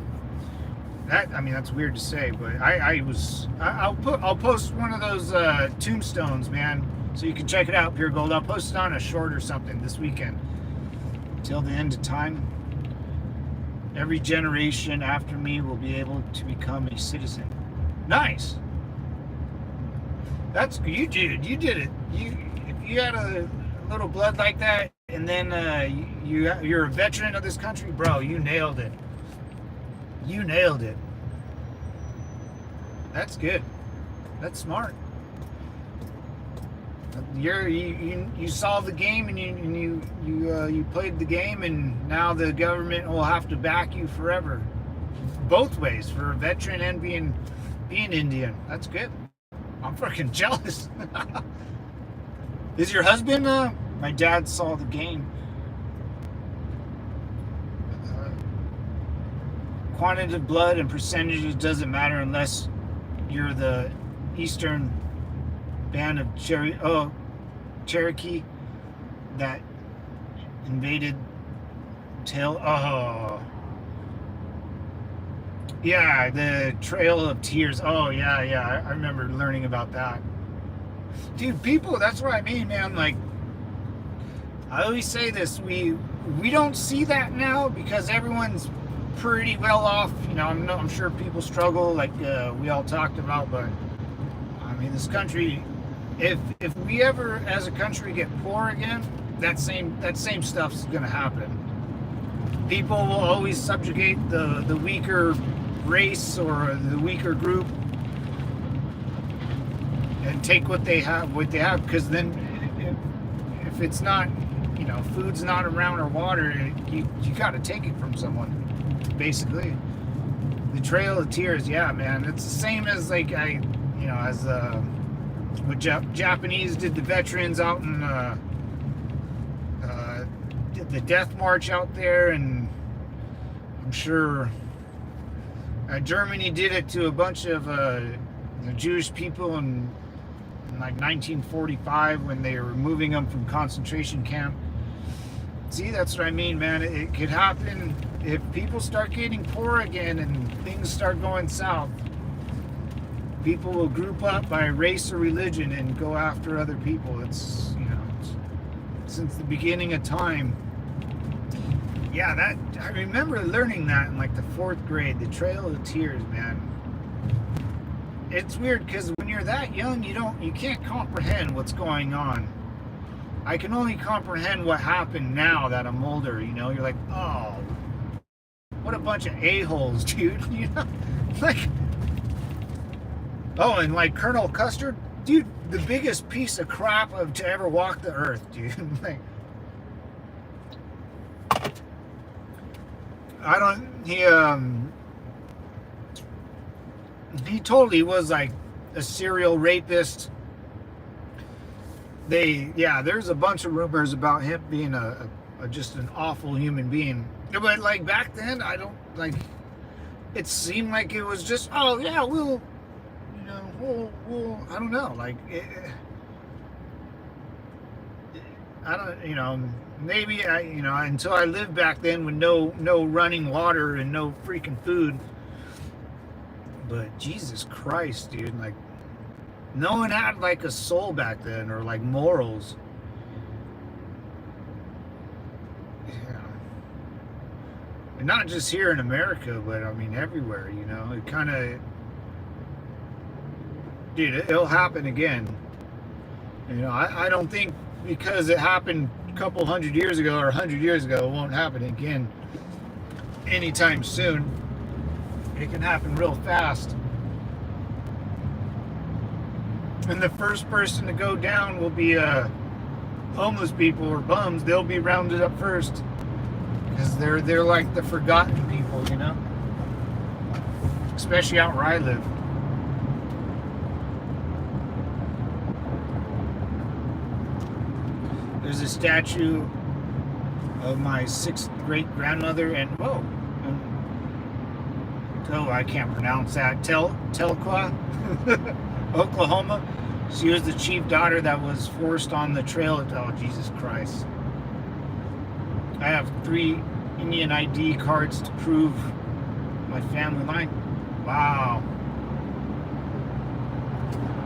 That's weird to say, but I'll post one of those tombstones, man, so you can check it out, Pure Gold. I'll post it on a short or something this weekend. Till the end of time, every generation after me will be able to become a citizen. Nice. That's you, dude. You did it. If you had a little blood like that, and then you're a veteran of this country, bro. You nailed it. You nailed it. That's good. That's smart. You saw the game and you played the game, and now the government will have to back you forever, both ways, for a veteran and being Indian. That's good. I'm freaking jealous. Is your husband? My dad saw the game. Quantitative blood and percentages doesn't matter unless you're the Eastern band of Cherokee that invaded Oh, yeah, the Trail of Tears. Oh, yeah, yeah. I remember learning about that. Dude, people, that's what I mean, man. Like, I always say this, we don't see that now because everyone's pretty well off. You know, I'm sure people struggle, like we all talked about, but I mean, this country, if we ever, as a country, get poor again, that same stuff's gonna happen. People will always subjugate the weaker race or the weaker group and take what they have, because then if it's not, you know, food's not around or water, you got to take it from someone, basically. The Trail of Tears, yeah, man, it's the same as like as what Japanese did the veterans out in did the death march out there, and I'm sure Germany did it to a bunch of the Jewish people in like 1945 when they were moving them from concentration camp. See, that's what I mean, man. It could happen if people start getting poor again and things start going south. People will group up by race or religion and go after other people. It's, you know, since the beginning of time. Yeah, that I remember learning that in like the 4th grade, the Trail of Tears, man. It's weird because when you're that young, you can't comprehend what's going on. I can only comprehend what happened now that I'm older, you know? You're like, oh, what a bunch of a-holes, dude, you know? Like, oh, and like Colonel Custard, dude, the biggest piece of crap to ever walk the earth, dude. Like, he totally was like a serial rapist. There's a bunch of rumors about him being a just an awful human being. But like back then, I don't like. It seemed like it was just, oh yeah, we'll I don't know, like I don't, maybe until I lived back then with no running water and no freaking food. But Jesus Christ, dude, like, no one had like a soul back then or like morals. Yeah. And not just here in America, but I mean everywhere, you know. It kind of, dude, it'll happen again. You know, I don't think because it happened a couple 100 years ago or 100 years ago, it won't happen again anytime soon. It can happen real fast. And the first person to go down will be homeless people or bums. They'll be rounded up first because they're like the forgotten people, you know, especially out where I live. There's a statue of my 6th great grandmother, and I can't pronounce that. Telqua, Oklahoma. She was the chief daughter that was forced on the trail. Oh, Jesus Christ. I have 3 Indian ID cards to prove my family line. Wow.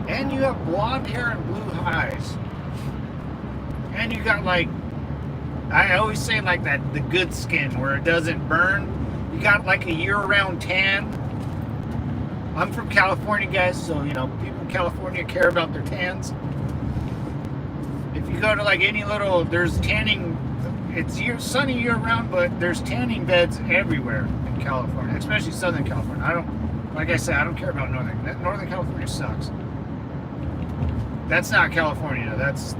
And you have blonde hair and blue eyes. And you got like, I always say like that, the good skin where it doesn't burn. You got like a year-round tan. I'm from California, guys, so people in California care about their tans. If you go to like any little, there's tanning. It's sunny year-round, but there's tanning beds everywhere in California, especially Southern California. Like I said, I don't care about Northern California sucks. That's not California. That's.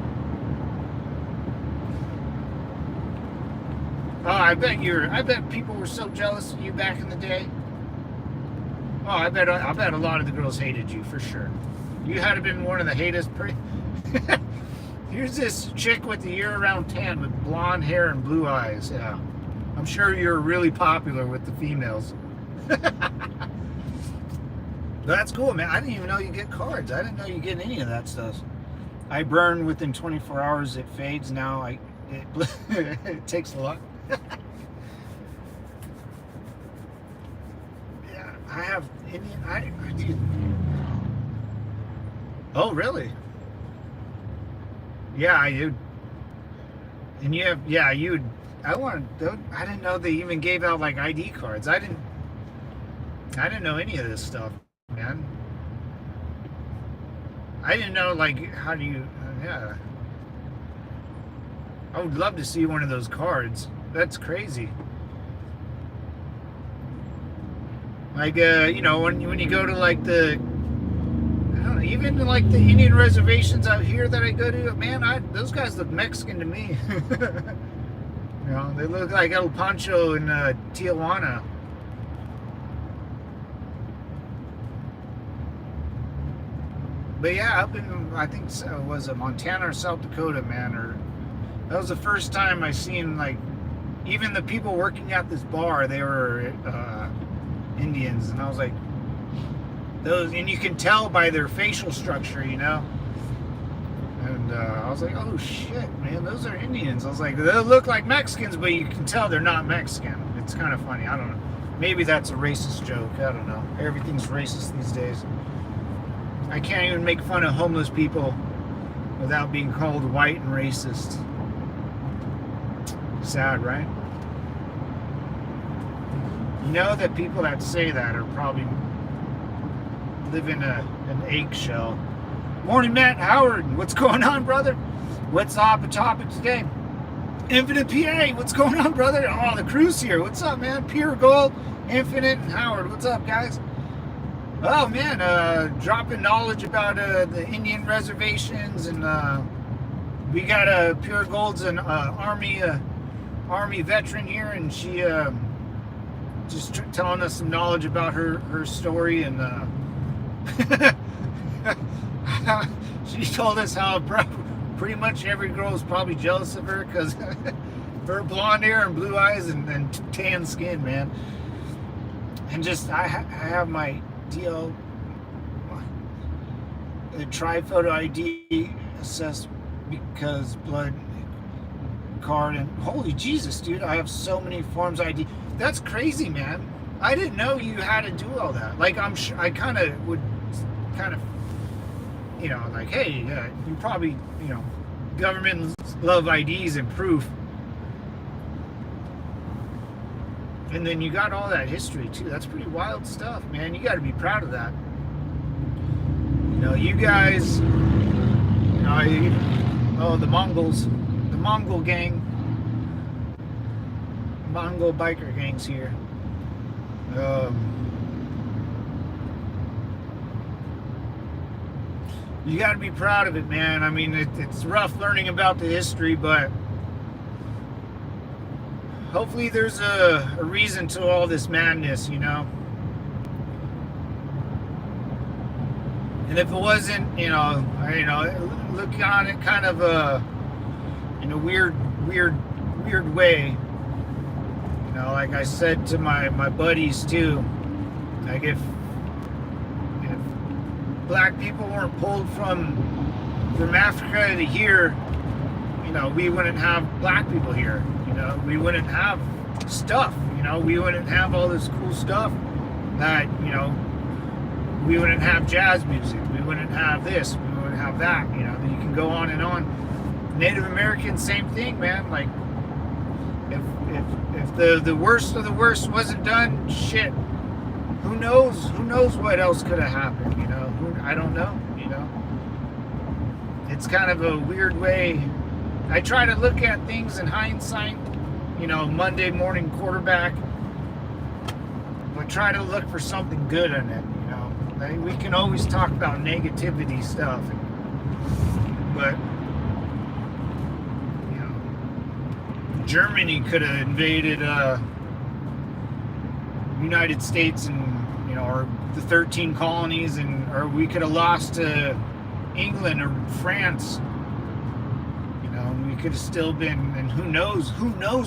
Oh, I bet people were so jealous of you back in the day. Oh, I bet a lot of the girls hated you for sure. You had to been one of the hatest. Here's this chick with the year-round tan with blonde hair and blue eyes. Yeah, I'm sure you're really popular with the females. That's cool, man. I didn't even know you get cards. I didn't know you get any of that stuff. I burn within 24 hours. It fades now. It takes a lot. I have Indian. Dude. Oh, really? Yeah, you. And you have, yeah, you. I want. I didn't know they even gave out like ID cards. I didn't know any of this stuff, man. I didn't know like how do you. Yeah. I would love to see one of those cards. That's crazy. Like, when you go to like the, I don't know, even like the Indian reservations out here that I go to, man, those guys look Mexican to me. They look like El Pancho in Tijuana. But yeah, up in, I think, was it Montana or South Dakota, man, or that was the first time I seen like, even the people working at this bar, they were Indians, and I was like, those, and you can tell by their facial structure, and I was like, oh shit, man, those are Indians. I was like, they look like Mexicans, but you can tell they're not Mexican. It's kind of funny. I don't know. Maybe that's a racist joke. I don't know. Everything's racist these days. I can't even make fun of homeless people without being called white and racist. Sad, right? You know that people that say that are probably live in an eggshell. Morning, Matt Howard. What's going on, brother? What's the topic today? Infinite PA. What's going on, brother? Oh, the crew's here. What's up, man? Pure Gold, Infinite, and Howard. What's up, guys? Oh, man. Dropping knowledge about the Indian reservations, and we got Pure Gold's an Army veteran here, and she just telling us some knowledge about her story, and she told us how pretty much every girl is probably jealous of her because her blonde hair and blue eyes and tan skin, man. And just I have my DL, the tri-photo ID assessed because blood card, and holy Jesus, dude, I have so many forms ID. That's crazy, man. I didn't know you had to do all that. Like, I'm sure I kind of would like, hey, you probably, government love IDs and proof. And then you got all that history too. That's pretty wild stuff, man. You got to be proud of that. You guys, the Mongols, the Mongol gang, Mongol biker gangs here. You got to be proud of it, man. I mean, it's rough learning about the history, but hopefully there's a reason to all this madness, And if it wasn't, look on it kind of in a weird way. Like I said to my buddies too, like if black people weren't pulled from Africa to here, we wouldn't have black people here. We wouldn't have stuff. We wouldn't have all this cool stuff that, we wouldn't have jazz music. We wouldn't have this. We wouldn't have that. You can go on and on. Native Americans, same thing, man. Like, if the worst of the worst wasn't done, shit. Who knows what else could have happened? I don't know. It's kind of a weird way. I try to look at things in hindsight. Monday morning quarterback. But try to look for something good in it. We can always talk about negativity stuff, but Germany could have invaded United States and or the 13 colonies, or we could have lost to England or France. We could have still been, and who knows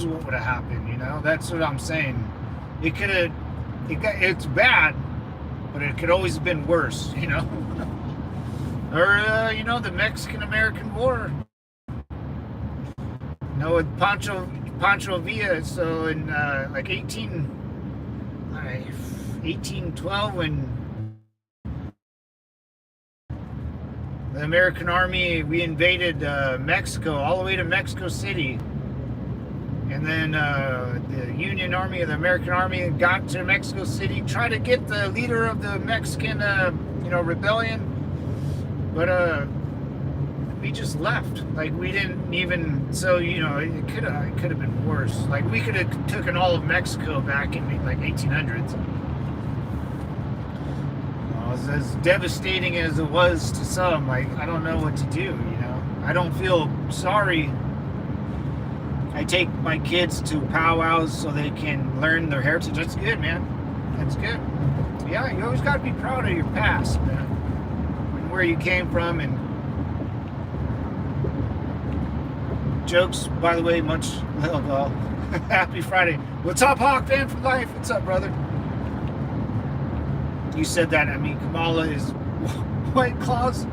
what would have happened. That's what I'm saying. It's bad, but it could always have been worse, or the Mexican-American War, with Pancho Villa. So in like 1812 when the American Army, we invaded Mexico, all the way to Mexico City. And then the Union Army and the American Army got to Mexico City, tried to get the leader of the Mexican, rebellion. But we just left. Like, we didn't even, so, it could have been worse. Like, we could have taken all of Mexico back in, like, 1800s. As devastating as it was to some, like, I don't know what to do, I don't feel sorry. I take my kids to powwows so they can learn their heritage. That's good, man. That's good. Yeah, you always got to be proud of your past, man. And where you came from. And jokes, by the way, much love. Happy Friday. What's up, Hawk Fan for life? What's up, brother? You said that. I mean, Kamala is White Claws.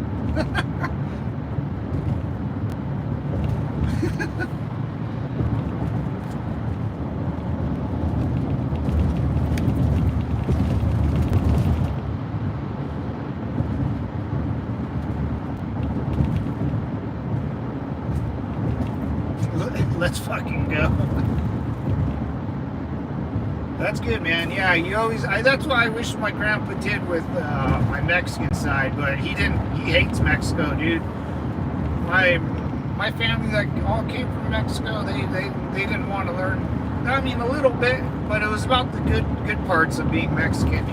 Let's fucking go. That's good, man. Yeah, you always. That's what I wish my grandpa did with my Mexican side, but he didn't. He hates Mexico, dude. My family that all came from Mexico, they didn't want to learn. I mean, a little bit, but it was about the good parts of being Mexican.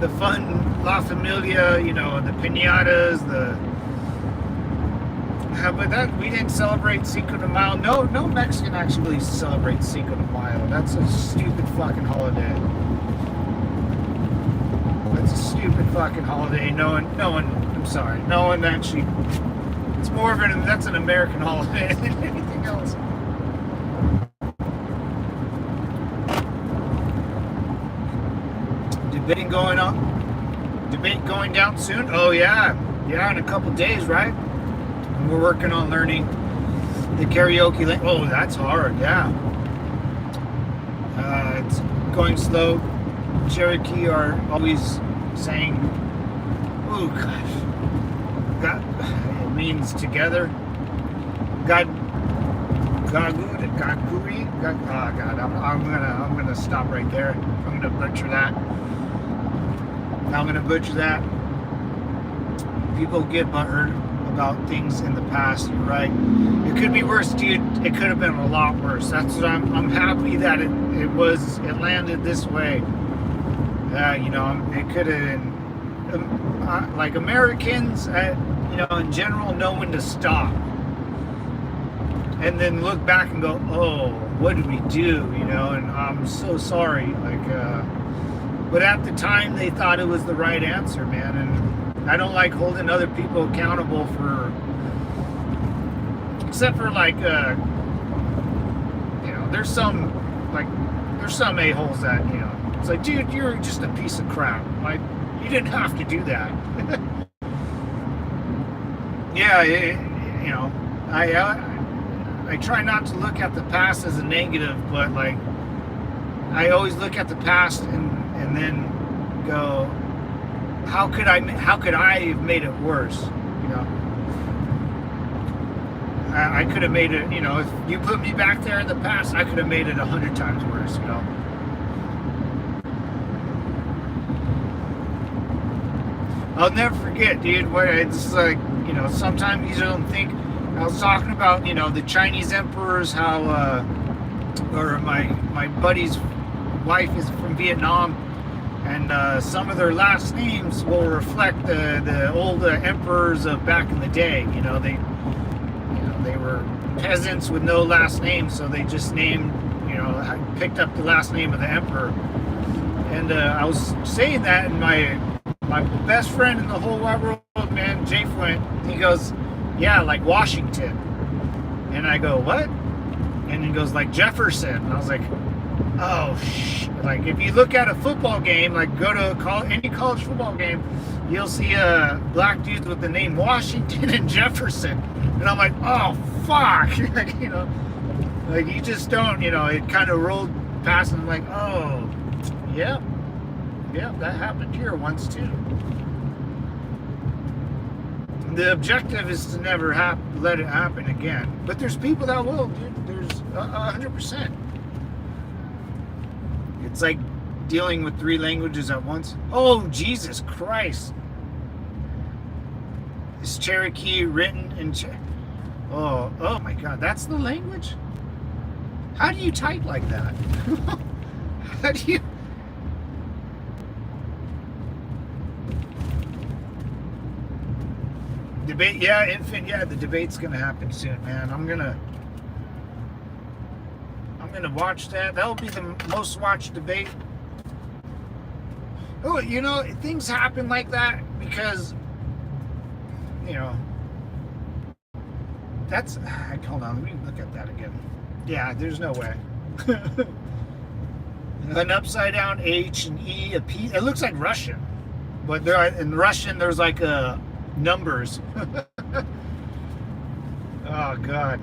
The fun La Familia. The piñatas, but that we didn't celebrate Cinco de Mayo. No Mexican actually celebrates Cinco de Mayo. That's a stupid fucking holiday. That's a stupid fucking holiday. No one. I'm sorry. No one actually. It's more of that's an American holiday than anything else. Debate going down soon. Oh yeah, in a couple days, right? We're working on learning the karaoke. Oh, that's hard. Yeah. It's going slow. Cherokee are always saying, "Oh gosh, God." It means together. God. Oh God. I'm gonna stop right there. I'm gonna butcher that. People get butthurt about things in the past. You're right. It could be worse, dude. It could have been a lot worse. That's what I'm happy that it landed this way. It could have been like Americans, in general, know when to stop, and then look back and go, oh, what did we do? And I'm so sorry. But at the time they thought it was the right answer, man. And I don't like holding other people accountable for, except for there's some a-holes that, it's like, dude, you're just a piece of crap. Like, you didn't have to do that. Yeah, I try not to look at the past as a negative, but I always look at the past and then go, how could I have made it worse? I could have made it, if you put me back there in the past, I could have made it 100 times worse, I'll never forget, dude, where it's like, sometimes you don't think. I was talking about, the Chinese emperors, how, or my buddy's wife is from Vietnam, and some of their last names will reflect the old emperors of back in the day. They were peasants with no last name, so they just named, picked up the last name of the emperor. And I was saying that, and my best friend in the whole wide world, man, Jay Flint, he goes, yeah, like Washington. And I go, what? And he goes, like Jefferson. And I was like, oh, like if you look at a football game, like go to any college football game, you'll see black dudes with the name Washington and Jefferson. And I'm like, oh, fuck. Like you just don't, it kind of rolled past and I'm like, oh, yeah. Yeah, that happened here once too. The objective is to never let it happen again. But there's people that will, dude. There's 100%. It's like dealing with 3 languages at once. Oh, Jesus Christ. Is Cherokee written in oh my God, that's the language? How do you type like that? How do you... Debate, yeah, the debate's gonna happen soon, man. I'm gonna watch that. That'll be the most watched debate. Oh, you know, things happen like that because, you know, that's, hold on, let me look at that again. Yeah, there's no way. An upside down H and E, a P, it looks like Russian, but there are, in Russian there's like numbers. Oh God.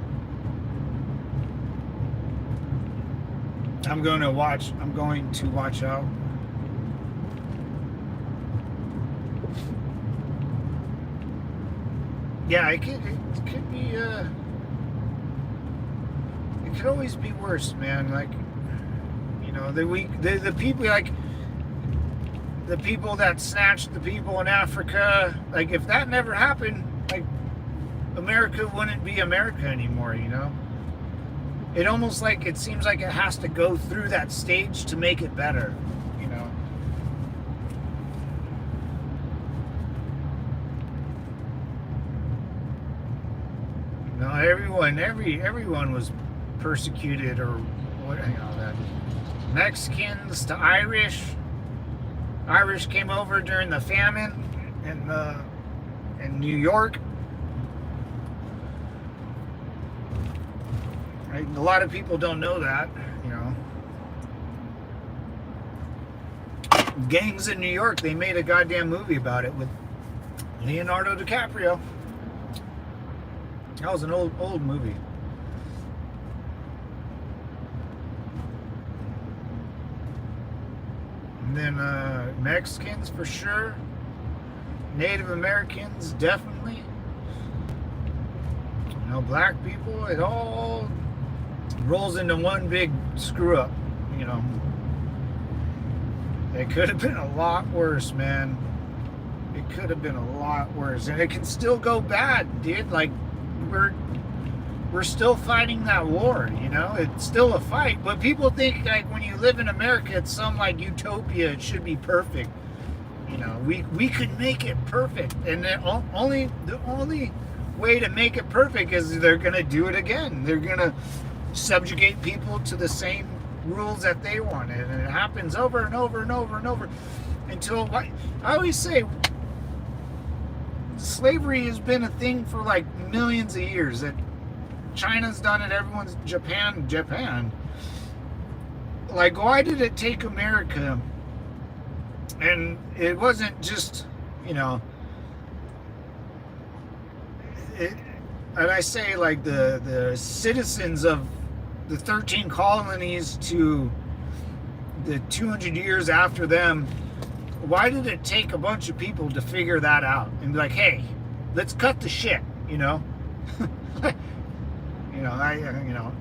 I'm going to watch out. Yeah, it could be it could always be worse, man. Like, you know, the people, like the people that snatched the people in Africa, like if that never happened, like America wouldn't be America anymore, you know? It almost like, it seems like it has to go through that stage to make it better, you know? No, everyone was persecuted, or what, you know, that Mexicans to Irish. Irish came over during the famine in New York. Right? A lot of people don't know that, you know. Gangs in New York, they made a goddamn movie about it with Leonardo DiCaprio. That was an old movie. And then Mexicans for sure. Native Americans definitely. You know, black people, it all rolls into one big screw up, you know. It could have been a lot worse, man. It could have been a lot worse. And it can still go bad, dude. Like, we're still fighting that war, you know? It's still a fight. But people think, like, when you live in America, it's some, like, utopia. It should be perfect. You know, we could make it perfect. And the only way to make it perfect is they're going to do it again. They're going to subjugate people to the same rules that they wanted. And it happens over and over and over and over until, I always say, slavery has been a thing for like millions of years. That China's done it, everyone's Japan. Like, why did it take America? And it wasn't just, you know, and I say, like, the citizens of the 13 colonies to the 200 years after them, why did it take a bunch of people to figure that out and be like, hey, let's cut the shit, you know? You know,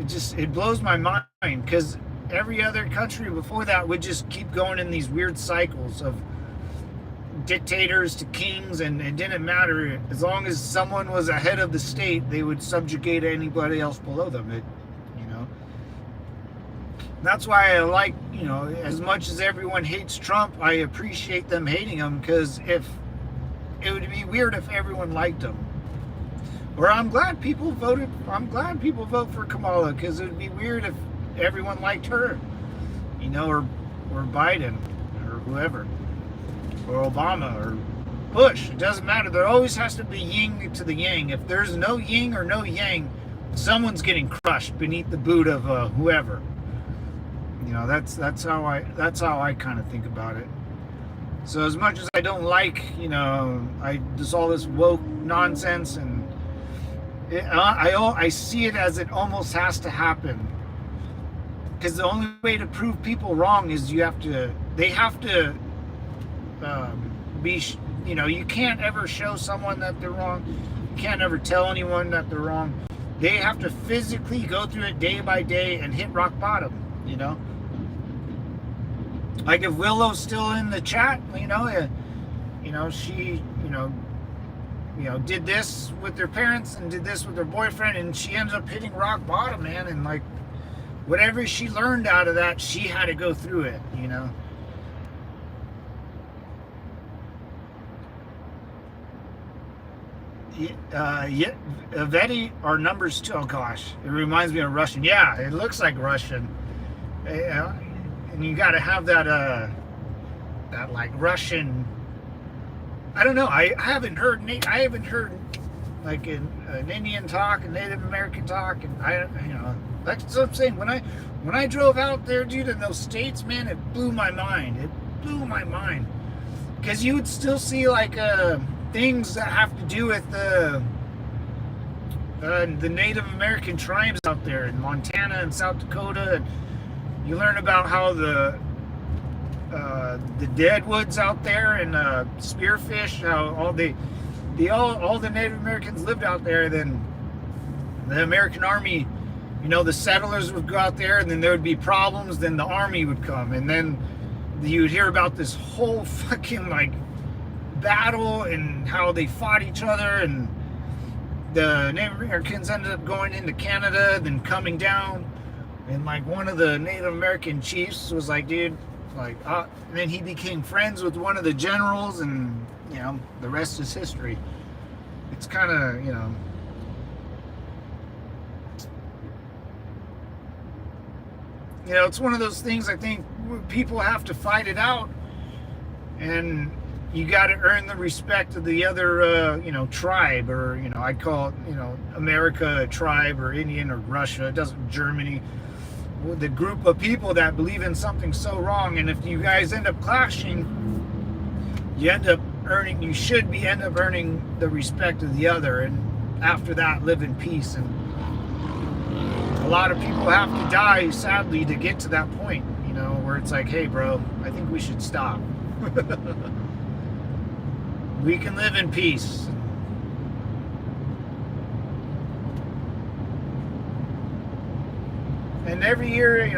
it blows my mind, because every other country before that would just keep going in these weird cycles of dictators to kings, and it didn't matter. As long as someone was ahead of the state, they would subjugate anybody else below them. You know, that's why I like, you know, as much as everyone hates Trump, I appreciate them hating him, because if it would be weird if everyone liked him. Or I'm glad people vote for Kamala, because it would be weird if everyone liked her, you know, or Biden, or whoever, or Obama, or Bush. It doesn't matter. There always has to be yin to the yang. If there's no yin or no yang, someone's getting crushed beneath the boot of whoever. You know, that's how I kind of think about it. So as much as I don't like, you know, there's all this woke nonsense, and I see it as it almost has to happen. because the only way to prove people wrong is they have to be, you can't ever show someone that they're wrong. You can't ever tell anyone that they're wrong. They have to physically go through it day by day and hit rock bottom, Like if Willow's still in the chat, she, did this with their parents and did this with her boyfriend, and she ends up hitting rock bottom, man. And like, whatever she learned out of that, she had to go through it, Veti are numbers too. Oh gosh, it reminds me of Russian. Yeah, it looks like Russian. And you got to have that like Russian. I don't know. I haven't heard like an Indian talk, a Native American talk, and that's what I'm saying. When I drove out there, dude, in those states, man, it blew my mind. It blew my mind, because you would still see like things that have to do with the Native American tribes out there in Montana and South Dakota. And you learn about how the deadwoods out there and spearfish, how all the Native Americans lived out there. Then the American Army, the settlers would go out there, and then there would be problems. Then the army would come, and then you would hear about this whole fucking like battle and how they fought each other, and the Native Americans ended up going into Canada, then coming down, and like one of the Native American chiefs was like, dude, like, and then he became friends with one of the generals, and the rest is history. It's kind of, it's one of those things. I think people have to fight it out, and you got to earn the respect of the other, tribe, or, I'd call it, America a tribe, or Indian, or Russia. It doesn't, Germany, the group of people that believe in something so wrong. And if you guys end up clashing, you end up earning the respect of the other. And after that, live in peace. And a lot of people have to die, sadly, to get to that point, where it's like, hey, bro, I think we should stop. We can live in peace. And every year,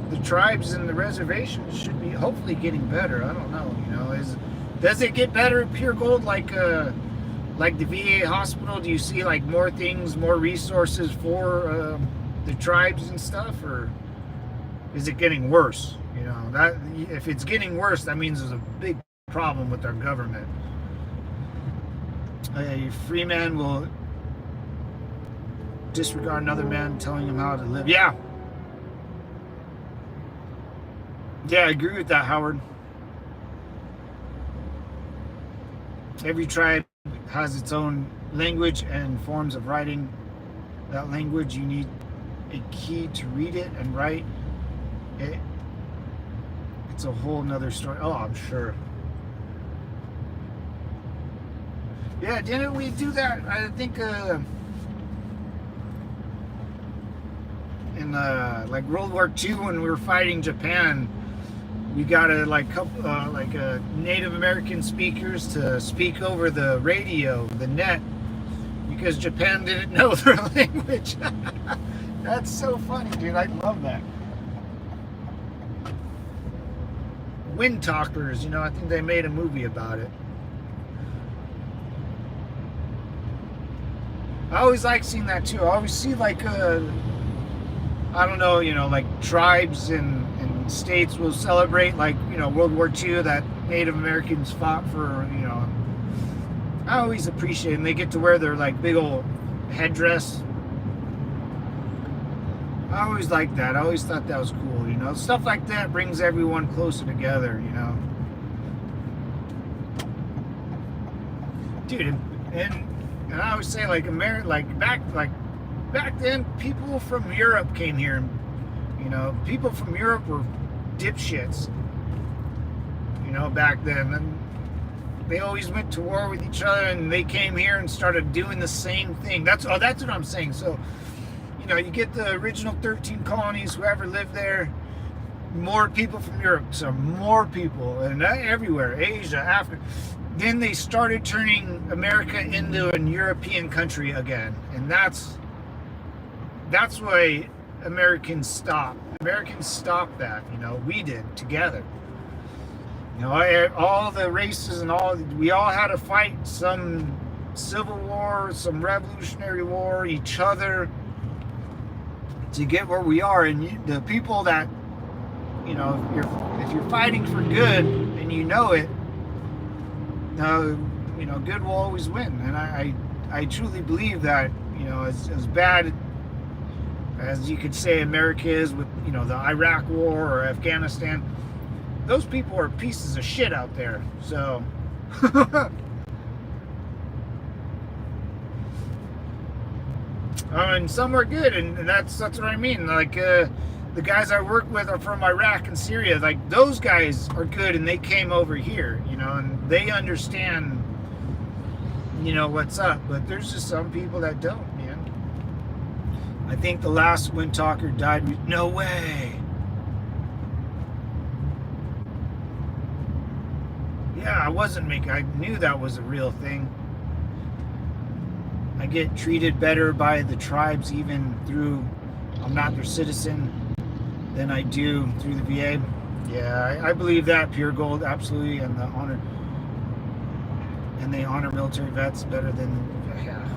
the tribes and the reservations should be hopefully getting better. I don't know, does it get better at Pure Gold, like the VA hospital? Do you see like more things, more resources for the tribes and stuff, or is it getting worse? That if it's getting worse, that means there's a big problem with our government. A free man will disregard another man telling him how to live. Yeah, I agree with that, Howard. Every tribe has its own language and forms of writing. That language, you need a key to read it and write it. It's a whole nother story. Oh, I'm sure. Yeah, didn't we do that? I think in like World War II, when we were fighting Japan, we got Native American speakers to speak over the radio, the net, because Japan didn't know their language. That's so funny, dude. I love that. Wind Talkers, I think they made a movie about it. I always like seeing that too. I always see like I don't know, like tribes and states will celebrate like, World War II, that Native Americans fought for, I always appreciate it. And they get to wear their like big old headdress. I always liked that. I always thought that was cool, Stuff like that brings everyone closer together, Dude, and I always say like back then, people from Europe came here, and people from Europe were dipshits, back then, and they always went to war with each other, and they came here and started doing the same thing. That's what I'm saying. So, you know, you get the original 13 colonies, whoever lived there, more people from Europe, so more people, and everywhere, Asia, Africa. Then they started turning America into a European country again, and that's why Americans stopped. Americans stopped that, you know, we did together. You know, all the races and we all had to fight some civil war, some revolutionary war, each other to get where we are. And the people that, you know, if you're fighting for good and you know it, you know, good will always win. And I truly believe that, you know, as bad as you could say America is with, you know, the Iraq war or Afghanistan, those people are pieces of shit out there. So and some are good, and that's what I mean. Like the guys I work with are from Iraq and Syria. Like those guys are good, and they came over here, you know, and they understand, you know, what's up. But there's just some people that don't, man. I think the last Wind Talker died. No way. Yeah, I knew that was a real thing. I get treated better by the tribes even through, I'm not their citizen, than I do through the VA. Yeah, I believe that, pure gold, absolutely, and they honor military vets better than, yeah.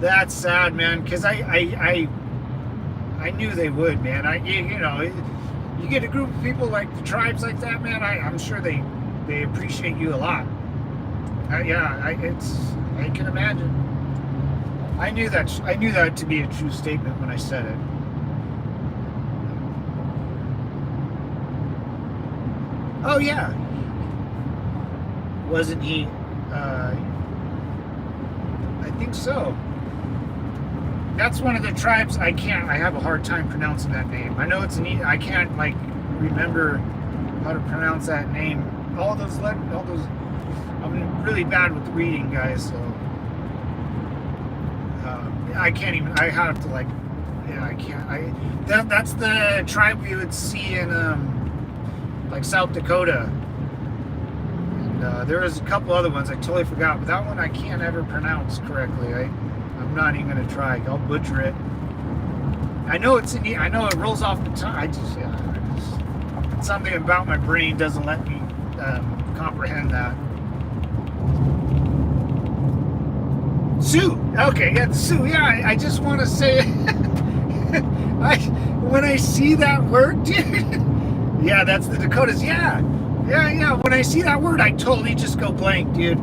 That's sad, man, because I knew they would, man. You know, you get a group of people like the tribes like that, man, I'm sure they appreciate you a lot. Yeah, I can imagine. I knew that to be a true statement when I said it. Oh yeah, wasn't he? I think so. That's one of the tribes I have a hard time pronouncing that name. I know it's I can't like remember how to pronounce that name. All those. I'm really bad with reading, guys. So. I can't even. I have to like. Yeah, I can't. That's the tribe we would see in like South Dakota. And there was a couple other ones I totally forgot, but that one I can't ever pronounce correctly. I'm not even gonna try. I'll butcher it. I know it's in. I know it rolls off the tongue. Something about my brain doesn't let me comprehend that. Sioux. Okay, yeah, the Sioux. Yeah, I just want to say, when I see that word, dude. Yeah, that's the Dakotas. Yeah. When I see that word, I totally just go blank, dude.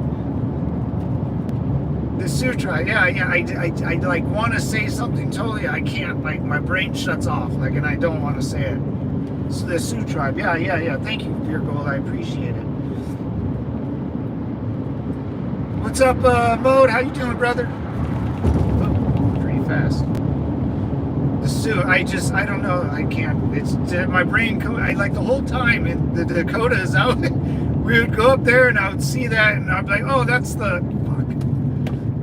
The Sioux tribe. Yeah. I like want to say something totally. I can't. Like my brain shuts off. Like, and I don't want to say it. So the Sioux tribe. Yeah. Thank you, Pure Gold. I appreciate it. What's up, Mode? How you doing, brother? Oh, pretty fast. The Sioux, I don't know. I can't. It's my brain. I like the whole time in the Dakotas. We would go up there and I would see that, and I'd be like, oh, that's the fuck.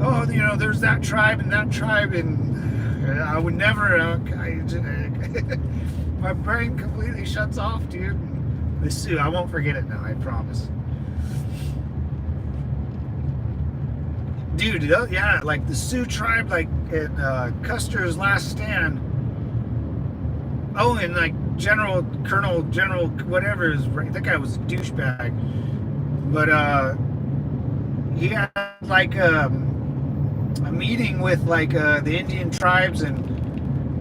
Oh, you know, there's that tribe, and I would never. My brain completely shuts off, dude. The Sioux. I won't forget it now. I promise. Dude, yeah, like the Sioux tribe, like at Custer's Last Stand. Oh, and like General whatever is right. That guy was a douchebag, but he had like a meeting with like the Indian tribes, and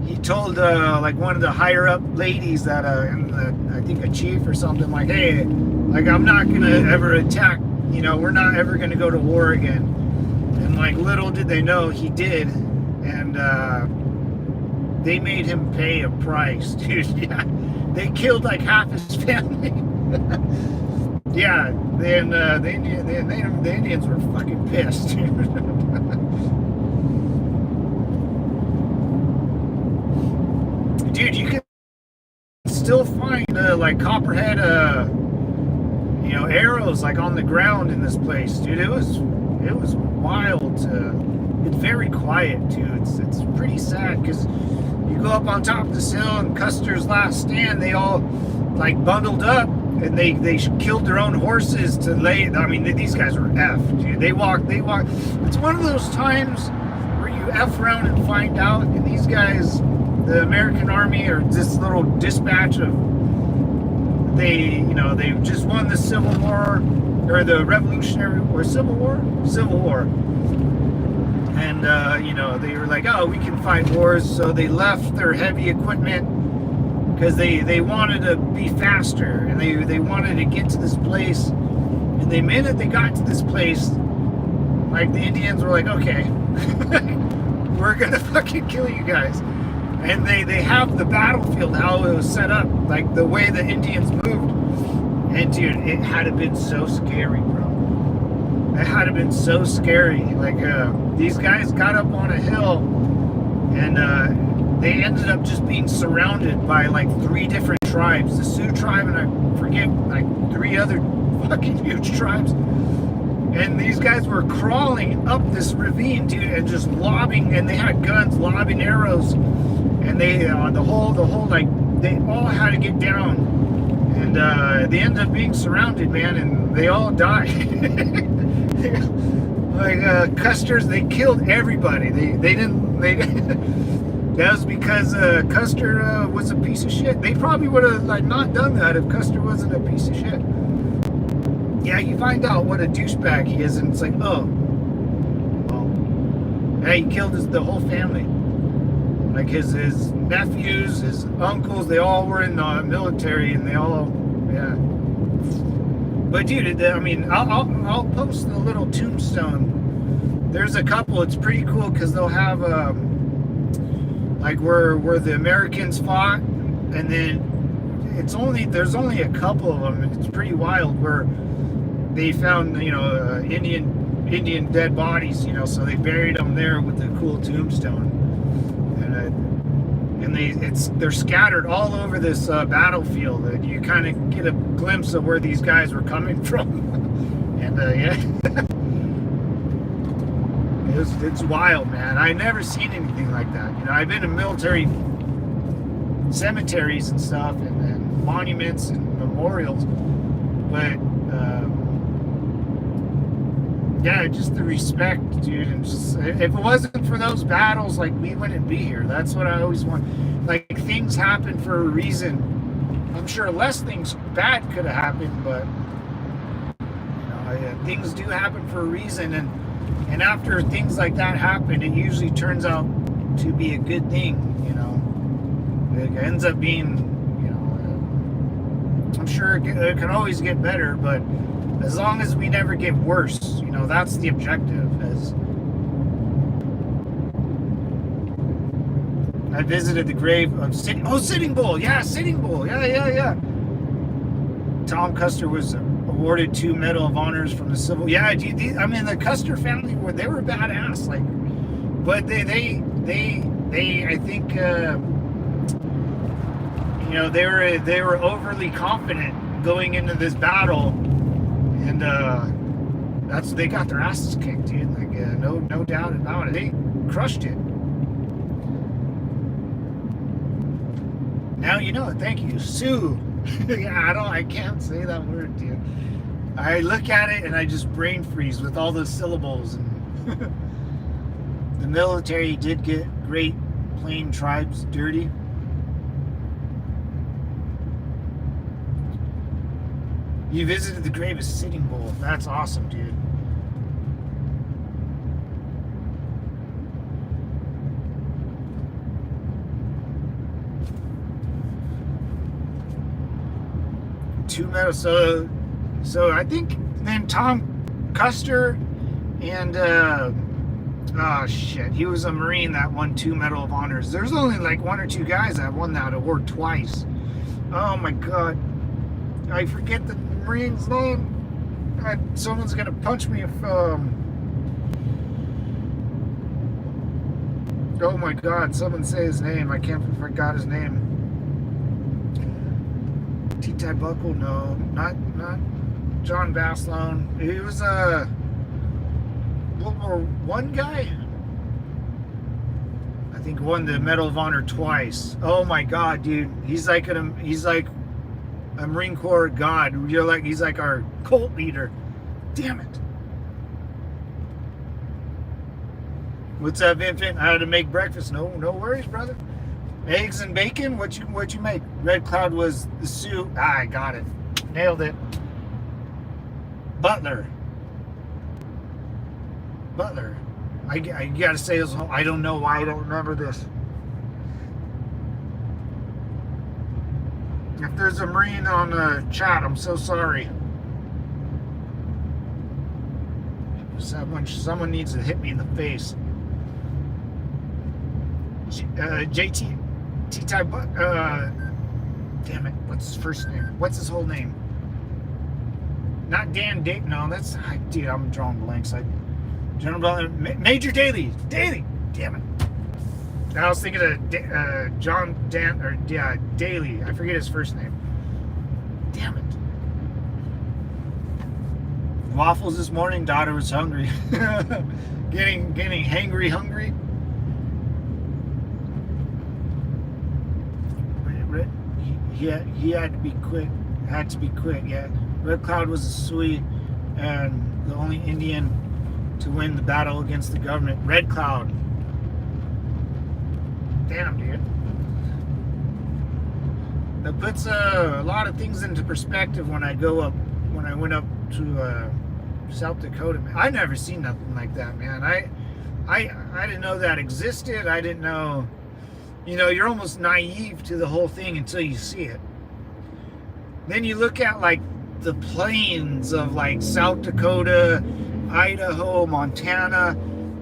he told like one of the higher up ladies that I think a chief or something, like, hey, like I'm not gonna ever attack. You know, we're not ever gonna go to war again. And like little did they know he did, and they made him pay a price, dude. Yeah, they killed like half his family. Yeah, then the Indians were fucking pissed. Dude, you can still find like copperhead, you know, arrows like on the ground in this place, dude. It was wild to it's very quiet too. It's pretty sad because you go up on top of this hill and Custer's last stand, they all like bundled up and they killed their own horses to lay. I mean, these guys were effed, dude. They walk. It's one of those times where you F around and find out, and these guys, the American Army, or this little dispatch of, they just won the Civil War, or the Revolutionary War, Civil War, and they were like, oh, we can fight wars, so they left their heavy equipment because they wanted to be faster, and they wanted to get to this place, and the minute they got to this place, like the Indians were like, okay, we're gonna fucking kill you guys. And they have the battlefield, how it was set up, like the way the Indians moved. And dude, it had to been so scary, bro. It had to been so scary. Like these guys got up on a hill, and they ended up just being surrounded by like 3 different tribes. The Sioux tribe, and I forget, like 3 other fucking huge tribes. And these guys were crawling up this ravine, dude, and just lobbing, and they had guns, lobbing arrows. And they, the whole, like, they all had to get down. And they ended up being surrounded, man, and they all died. Like, Custer's, they killed everybody. They didn't, that was because Custer was a piece of shit. They probably would have, like, not done that if Custer wasn't a piece of shit. Yeah, you find out what a douchebag he is, and it's like, oh, well, yeah, he killed the whole family. Like his nephews, his uncles, they all were in the military, and they all, yeah. But dude, I mean, I'll post a little tombstone. There's a couple. It's pretty cool because they'll have like where the Americans fought, and then there's only a couple of them. It's pretty wild where they found Indian dead bodies, so they buried them there with a cool tombstone. And they're scattered all over this battlefield, and you kind of get a glimpse of where these guys were coming from. And yeah, it's wild, man. I never seen anything like that. I've been in military cemeteries and stuff, and monuments and memorials, but yeah, just the respect, dude, and just, if it wasn't for those battles, like, we wouldn't be here. That's what I always want. Like, things happen for a reason. I'm sure less things bad could have happened, but things do happen for a reason, and after things like that happen, it usually turns out to be a good thing. It ends up being, I'm sure it can always get better, but as long as we never get worse, that's the objective. As I visited the grave of Sitting Bull. Yeah, Sitting Bull. Yeah. Tom Custer was awarded 2 Medal of Honors from the Civil. Yeah, I mean, the Custer family they were badass. Like, but they I think they were overly confident going into this battle, and they got their asses kicked, dude. Like, no doubt about it. They crushed it. Now you know it. Thank you, Sue. Yeah, I can't say that word, dude. I look at it and I just brain freeze with all those syllables. And the military did get Great Plain tribes dirty. You visited the grave of Sitting Bull. That's awesome, dude. Two medals. So I think then Tom Custer and he was a Marine that won 2 Medal of Honors. There's only like 1 or 2 guys that won that award twice. Oh my God, I forget the Marine's name. Someone's gonna punch me if oh my God, someone say his name. I forgot his name. T-Ty Buckle? No, not John Baslone. He was a World War I guy. think won the Medal of Honor twice. Oh my God, dude, he's like a Marine Corps god. He's like our cult leader. Damn it. What's up, infant? I had to make breakfast. No worries, brother. Eggs and bacon. What you make? Red Cloud was the soup. I got it. Nailed it. Butler. I gotta say this. I don't know why I don't remember this. If there's a Marine on the chat, I'm so sorry. Someone needs to hit me in the face. JT T-Type, damn it, what's his first name? What's his whole name? Not Dan Date, no, that's, dude, I'm drawing blanks. Major Daly, damn it. I was thinking of Daly, I forget his first name. Damn it. Waffles this morning, daughter was hungry. getting hungry. He had to be quick. Yeah. Red Cloud was a Sioux and the only Indian to win the battle against the government. Red Cloud. Damn, dude. That puts a lot of things into perspective when I went up to South Dakota. I never seen nothing like that, man. I didn't know that existed. I didn't know. You're almost naive to the whole thing until you see it. Then you look at like the plains of like South Dakota, Idaho, Montana,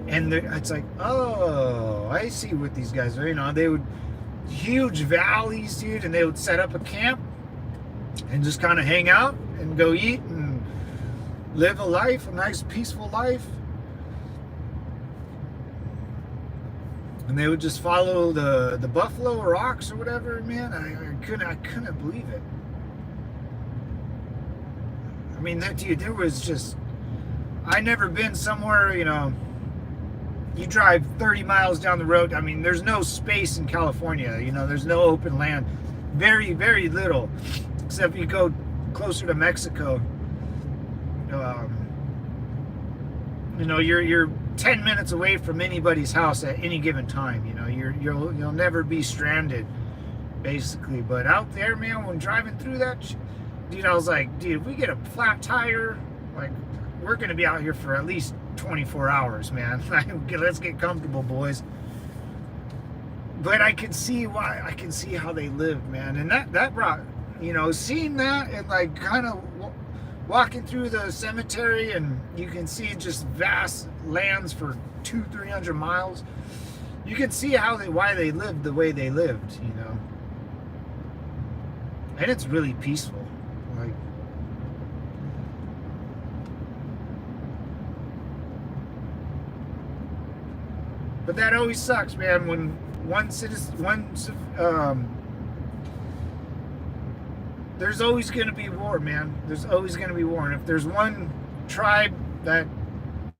and it's like, oh, I see what these guys are. They would huge valleys, dude, and they would set up a camp and just kind of hang out and go eat and live a nice peaceful life. And they would just follow the buffalo or ox or whatever, man. I couldn't believe it. I mean, there was just, I never been somewhere, you drive 30 miles down the road. I mean, there's no space in California, there's no open land. Very, very little, except you go closer to Mexico. You're 10 minutes away from anybody's house at any given time. You'll never be stranded, basically. But out there, man, when driving through that, dude, I was like, dude, if we get a flat tire, like, we're gonna be out here for at least 24 hours, man. Let's get comfortable, boys. But I can see why. I can see how they lived, man, and that brought, seeing that and like kind of walking through the cemetery, and you can see just vast lands for 200-300 miles. You can see why they lived the way they lived, and it's really peaceful. Like, but that always sucks, man. When there's always going to be war, man. There's always going to be war. And if there's one tribe that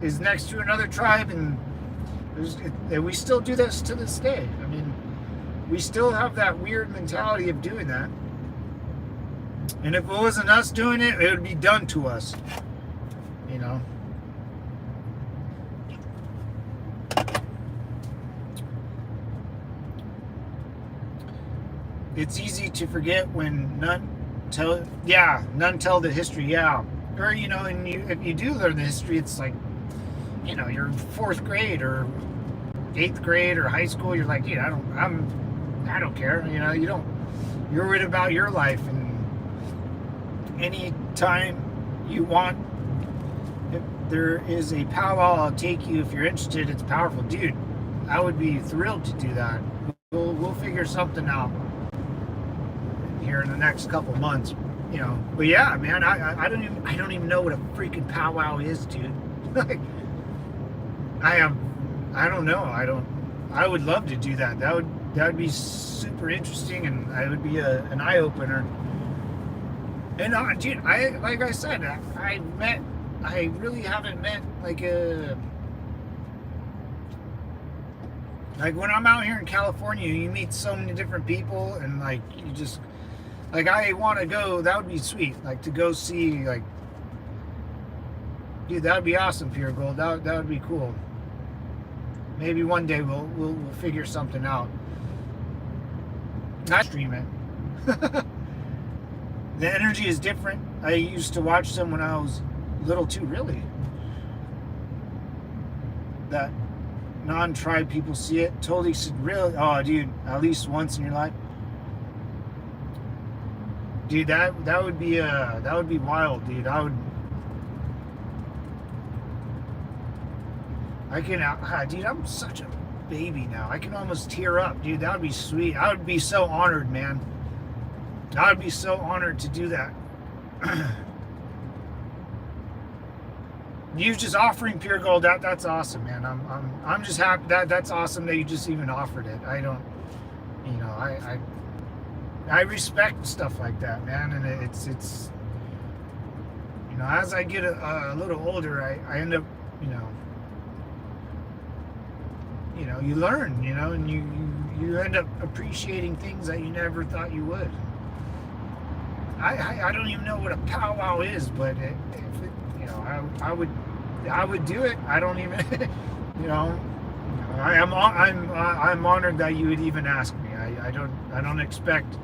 is next to another tribe, and we still do this to this day. I mean, we still have that weird mentality of doing that. And if it wasn't us doing it, it would be done to us. It's easy to forget when none tell the history, yeah. Or, and if you do learn the history, it's like, you're 4th grade or 8th grade or high school, you're like, dude, I don't care. You're worried about your life, and any time you want, if there is a powwow, I'll take you. If you're interested, it's powerful. Dude, I would be thrilled to do that. We'll figure something out here in the next couple months, but yeah, man, I don't even know what a freaking powwow is, dude. Like, I don't know. I would love to do that. That would be super interesting, and it would be an eye opener. And dude, like I said, I really haven't met like Like when I'm out here in California, you meet so many different people, and like you just like I want to go. That would be sweet. Like to go see like, dude, that would be awesome. Pure Gold. That would be cool. Maybe one day we'll figure something out. Not stream it. The energy is different. I used to watch them when I was little too. Really, that non-tribe people see it. Totally really. Oh, dude, at least once in your life. Dude, that would be wild, dude. Dude, I'm such a baby now. I can almost tear up, dude. That would be sweet. I would be so honored, man. I would be so honored to do that. You just offering Pure Gold, that's awesome, man. I'm just happy that's awesome that you just even offered it. I don't, you know, I respect stuff like that, man, and it's you know, as I get a little older, I end up, you know, you learn, you know, and you end up appreciating things that you never thought you would. I don't even know what a powwow is, but you know, I would do it. I don't even, you know, I'm honored that you would even ask me. I don't expect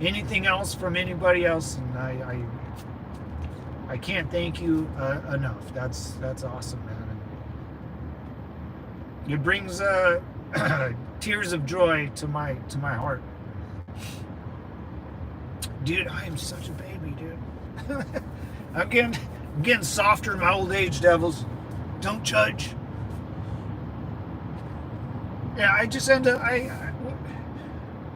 anything else from anybody else, and I can't thank you enough. That's awesome, man. And it brings tears of joy to my heart. Dude, I am such a baby, dude. I'm getting softer in my old age, devils. Don't judge. Yeah, I just end up,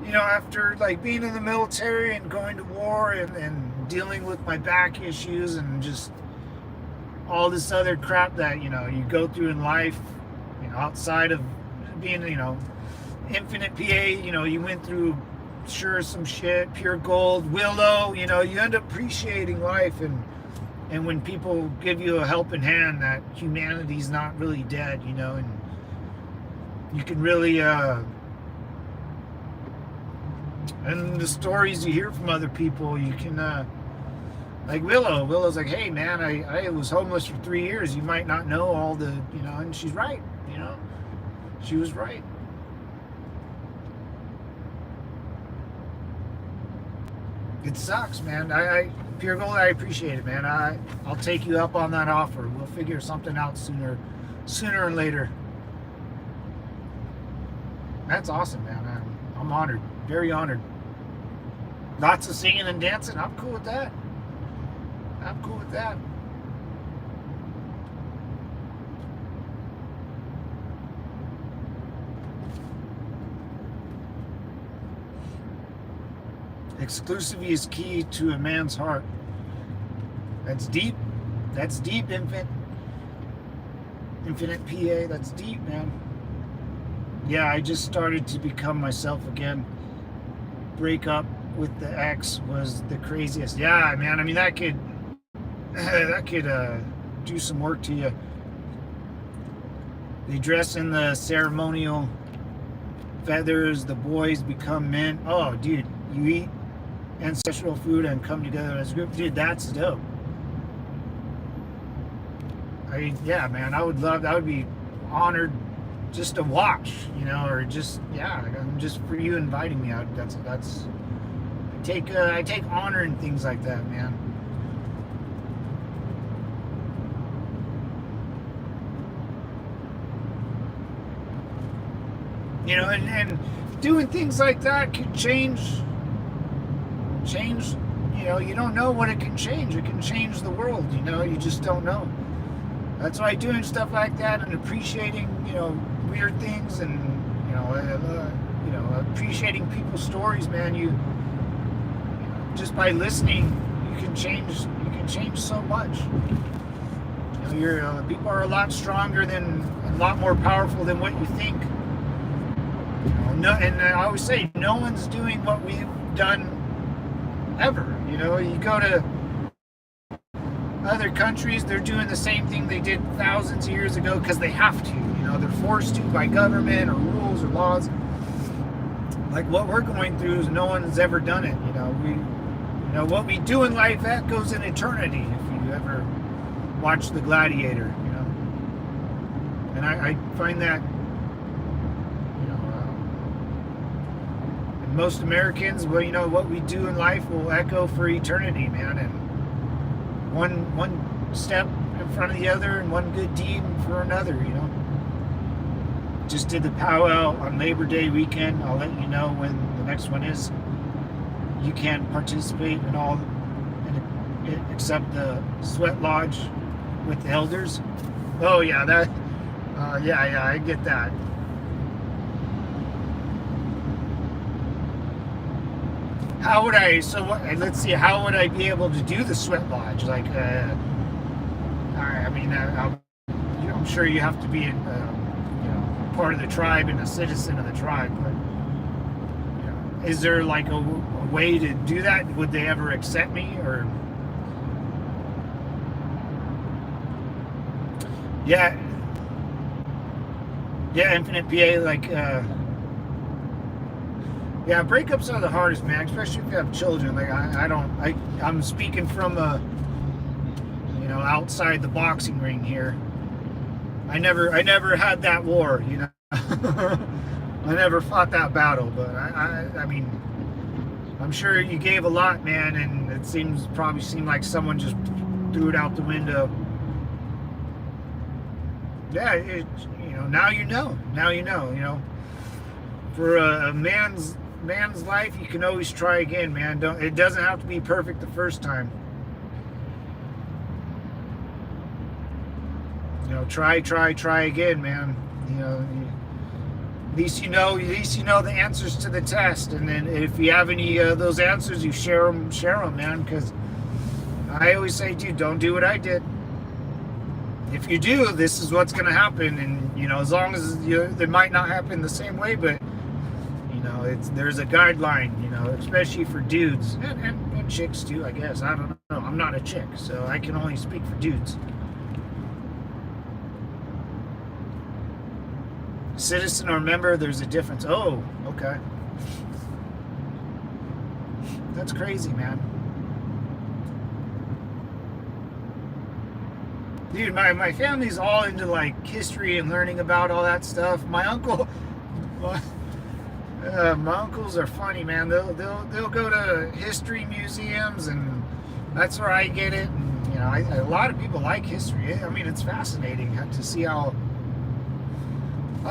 you know, after like being in the military and going to war and dealing with my back issues and just all this other crap that, you know, you go through in life, you know, outside of being, you know, Infinite PA, you know, you went through sure some shit, Pure Gold, Willow, you know, you end up appreciating life, and when people give you a helping hand that humanity's not really dead, you know, and you can really and the stories you hear from other people, you can like Willow's like, hey man, I was homeless for 3 years, you might not know all the, you know, and she's right, you know, she was right. It sucks, man. Pure Gold, I appreciate it, man. I'll take you up on that offer. We'll figure something out sooner and later. That's awesome, man. I'm honored, very honored. Lots of singing and dancing. I'm cool with that. I'm cool with that. Exclusivity is key to a man's heart. That's deep. That's deep, Infinite PA. That's deep, man. Yeah, I just started to become myself again. Break up with the ex was the craziest. Yeah, man. I mean, that could do some work to you. They dress in the ceremonial feathers. The boys become men. Oh, dude, you eat ancestral food and come together as a group. Dude, that's dope. Yeah, man, I would love, I would be honored just to watch, you know, or just, yeah, just for you inviting me out. I take honor in things like that, man. You know, and doing things like that could change, you know, you don't know what it can change. It can change the world, you know, you just don't know. That's why doing stuff like that and appreciating, you know, weird things and, you know, appreciating people's stories, man, you know, just by listening, you can change so much. You know, people are a lot stronger a lot more powerful than what you think. You know, and I always say, no one's doing what we've done ever. You know, you go to other countries, they're doing the same thing they did thousands of years ago because they have to. They're forced to by government or rules or laws. Like what we're going through is no one's ever done it. What we do in life, that goes in eternity. If you ever watch The Gladiator, and I find that, and most Americans, well, what we do in life will echo for eternity, man. And one step in front of the other, and one good deed for another. Just did the powwow on Labor Day weekend. I'll let you know when the next one is. You can participate in all, except the sweat lodge with the elders. Oh yeah, that. Yeah, I get that. How would I? So what? Let's see. How would I be able to do the sweat lodge? Like, I'm sure you have to be in, part of the tribe and a citizen of the tribe. But is there like a way to do that? Would they ever accept me? Or yeah, Infinite PA, like. Yeah, breakups are the hardest, man, especially if you have children. Like I'm speaking from outside the boxing ring here. I never had that war, I never fought that battle, but I mean, I'm sure you gave a lot, man, and it probably seemed like someone just threw it out the window. Yeah, now you know. For a man's life, you can always try again, man. It doesn't have to be perfect the first time. Try again, man. At least you know the answers to the test, and then if you have any of those answers, you share them, man. Because I always say, dude, don't do what I did. If you do, this is what's going to happen, and as long as it might not happen the same way, but there's a guideline, especially for dudes and chicks too, I guess. I don't know. I'm not a chick, so I can only speak for dudes. Citizen or member, there's a difference. Oh, okay. That's crazy, man. Dude, my family's all into like history and learning about all that stuff. My uncle, my uncles are funny, man. They'll go to history museums, and that's where I get it. And, a lot of people like history. I mean, it's fascinating to see how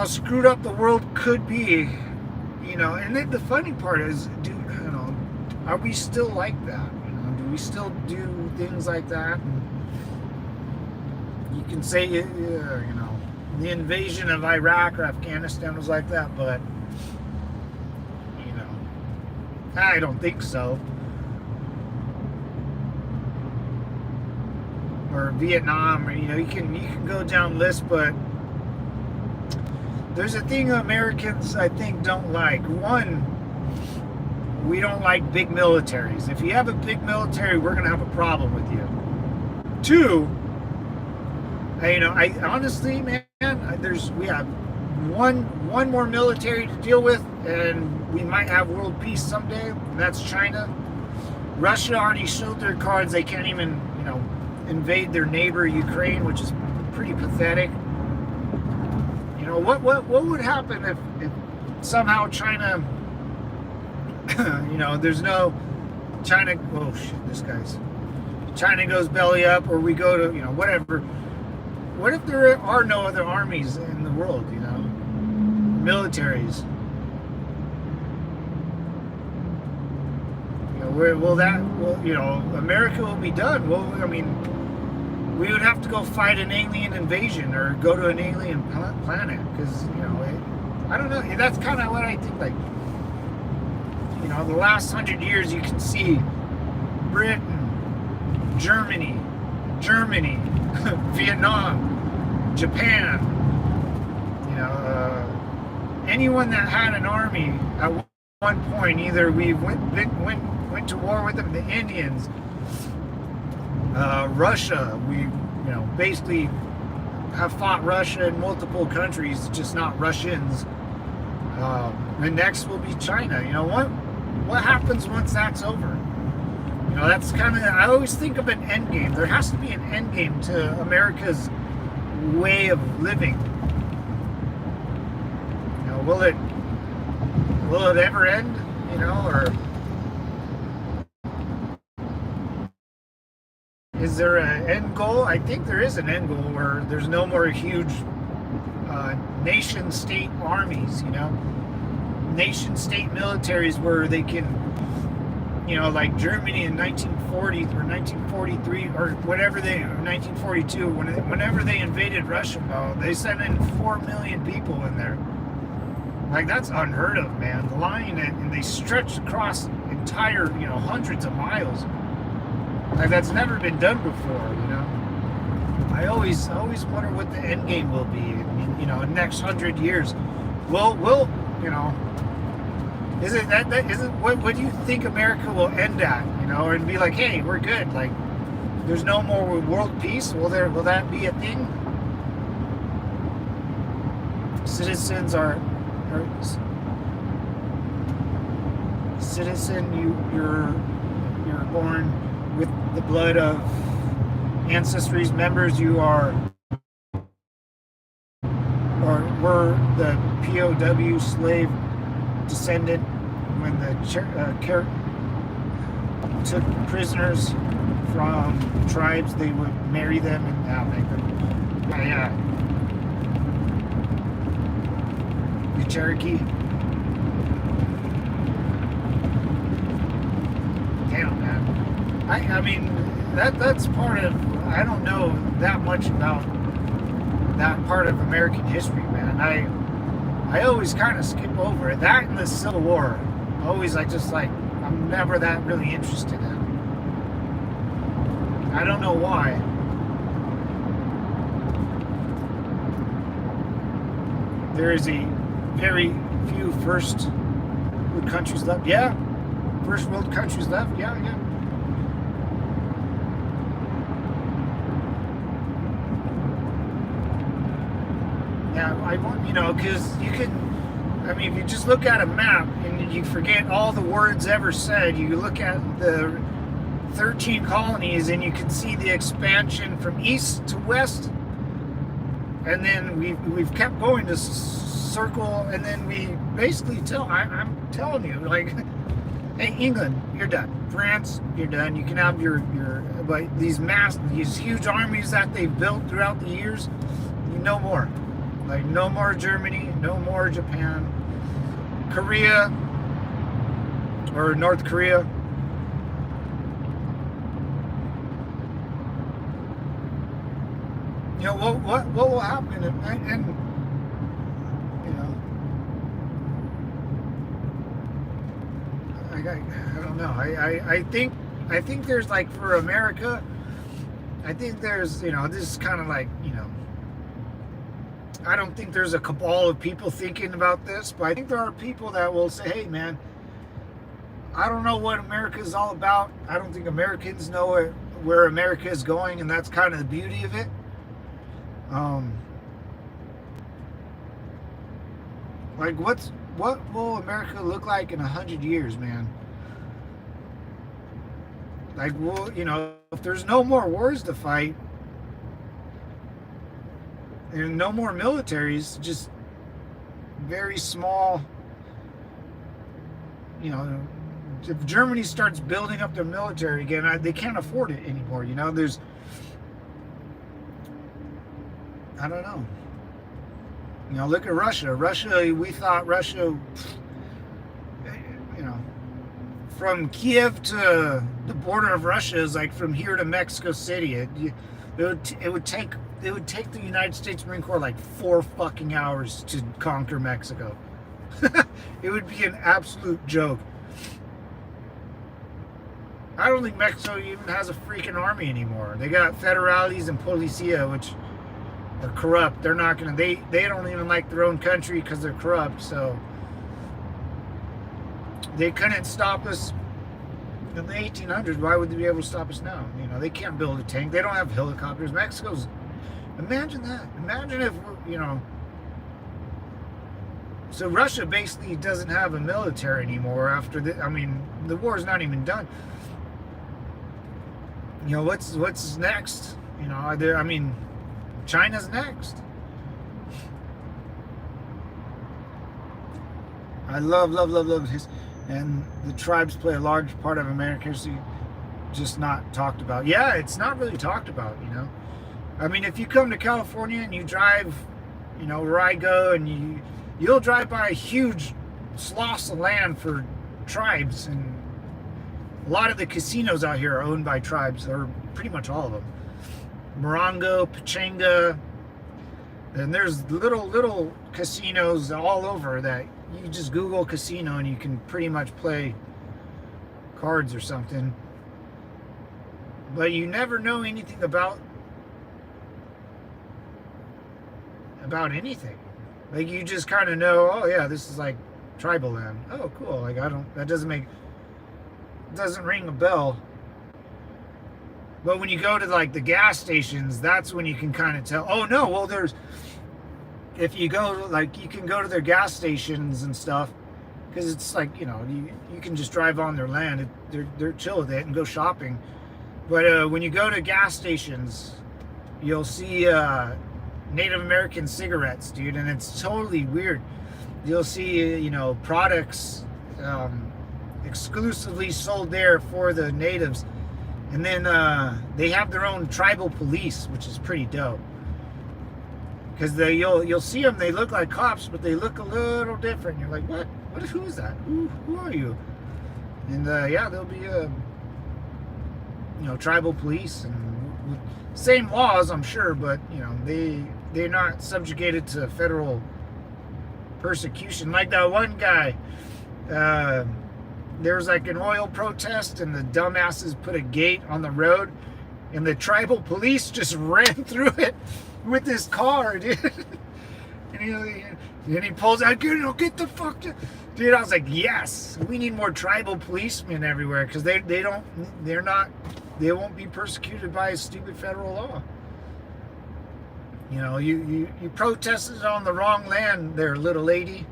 screwed up the world could be. And then the funny part is, are we still like that? Do we still do things like that? And you can say, the invasion of Iraq or Afghanistan was like that, but I don't think so. Or Vietnam, or you can go down lists, but there's a thing Americans, I think, don't like. One, we don't like big militaries. If you have a big military, we're gonna have a problem with you. Two, I honestly, man, we have one more military to deal with, and we might have world peace someday, and that's China. Russia already showed their cards. They can't even, invade their neighbor Ukraine, which is pretty pathetic. What would happen if somehow China, there's no China, oh shit, China goes belly up, or we go to, whatever. What if there are no other armies in the world, militaries? America will be done. Well, we would have to go fight an alien invasion or go to an alien planet, because, I don't know. That's kind of what I think. Like, the last 100 years, you can see Britain, Germany, Vietnam, Japan, anyone that had an army at one point, either we went to war with them, the Indians, Russia, we, basically have fought Russia in multiple countries, just not Russians. And next will be China. What happens once that's over? That's kind of, I always think of an end game. There has to be an end game to America's way of living. Will it ever end? Or is there an end goal? I think there is an end goal where there's no more huge nation-state armies, nation-state militaries where they can, like Germany in 1940 or 1943 or whatever or 1942, whenever they invaded Russia, they sent in 4 million people in there. Like, that's unheard of, man. The line, and they stretched across entire, hundreds of miles. Like, that's never been done before, I always wonder what the end game will be. In the next 100 years. We'll is it what do you think America will end at? And be like, hey, we're good. Like, there's no more world peace. Will that be a thing? Citizens are citizen. You're born with the blood of ancestry's members. You are, or were the POW slave descendant when the took prisoners from tribes. They would marry them and make them. The Cherokee. Damn, man. I mean, that's part of, I don't know that much about that part of American history, man. I always kind of skip over it. That and the Civil War. Always, I'm never that really interested in. I don't know why. There is a very few first world countries left. Yeah. First world countries left. Yeah. Yeah, I want, because you can, if you just look at a map and you forget all the words ever said, you look at the 13 colonies and you can see the expansion from east to west, and then we've kept going to circle, and then we basically I'm telling you, like, hey, England, you're done. France, you're done. You can have your but these huge armies that they've built throughout the years, no more. Like, no more Germany, no more Japan, Korea, or North Korea. What will happen? And I don't know. I think there's, like, for America, I think there's, this is kind of like, I don't think there's a cabal of people thinking about this, but I think there are people that will say, hey, man, I don't know what America is all about. I don't think Americans know where America is going, and that's kind of the beauty of it. Like, what will America look like in 100 years, man? Like, if there's no more wars to fight, and no more militaries, just very small, if Germany starts building up their military again, they can't afford it anymore. There's, I don't know. Look at Russia. We thought Russia, from Kiev to the border of Russia is like from here to Mexico City. It would take the United States Marine Corps like 4 fucking hours to conquer Mexico. It would be an absolute joke. I don't think Mexico even has a freaking army anymore. They got federales and policia, which are corrupt. They're not gonna. They don't even like their own country because they're corrupt. So they couldn't stop us In the 1800s, why would they be able to stop us now? You know, they can't build a tank. They don't have helicopters. Mexico's, imagine that. Imagine if, you know, so Russia basically doesn't have a military anymore after the, I mean, the war's not even done. You know, what's next? You know, are there, I mean, China's next. I love his, and the tribes play a large part of American history, just not talked about. Yeah, it's not really talked about, you know. I mean, if you come to California and you drive, you know, where I go, and you'll drive by a huge swaths of land for tribes, and a lot of the casinos out here are owned by tribes, or pretty much all of them. Morongo, Pachanga, and there's little casinos all over that you just Google casino and you can pretty much play cards or something. But you never know anything about anything. Like, you just kind of know, oh yeah, this is like tribal land. Oh cool. Like, that doesn't ring a bell. But when you go to like the gas stations, that's when you can kind of tell, oh no, well if you go, like, you can go to their gas stations and stuff, because it's like, you know, you can just drive on their land. They're chill with it and go shopping. But when you go to gas stations, you'll see Native American cigarettes, dude, and it's totally weird. You'll see, you know, products exclusively sold there for the natives. And then they have their own tribal police, which is pretty dope. Because you'll see them, they look like cops, but they look a little different. You're like, what? Who is that? Who are you? And yeah, there'll be you know, tribal police and same laws, I'm sure, but you know, they're not subjugated to federal persecution. Like that one guy, there was like an oil protest, and the dumbasses put a gate on the road, and the tribal police just ran through it with his car, dude. And he pulls out, get the fuck to, dude. I was like, yes, we need more tribal policemen everywhere, because they won't be persecuted by a stupid federal law. You know, you protested on the wrong land there, little lady.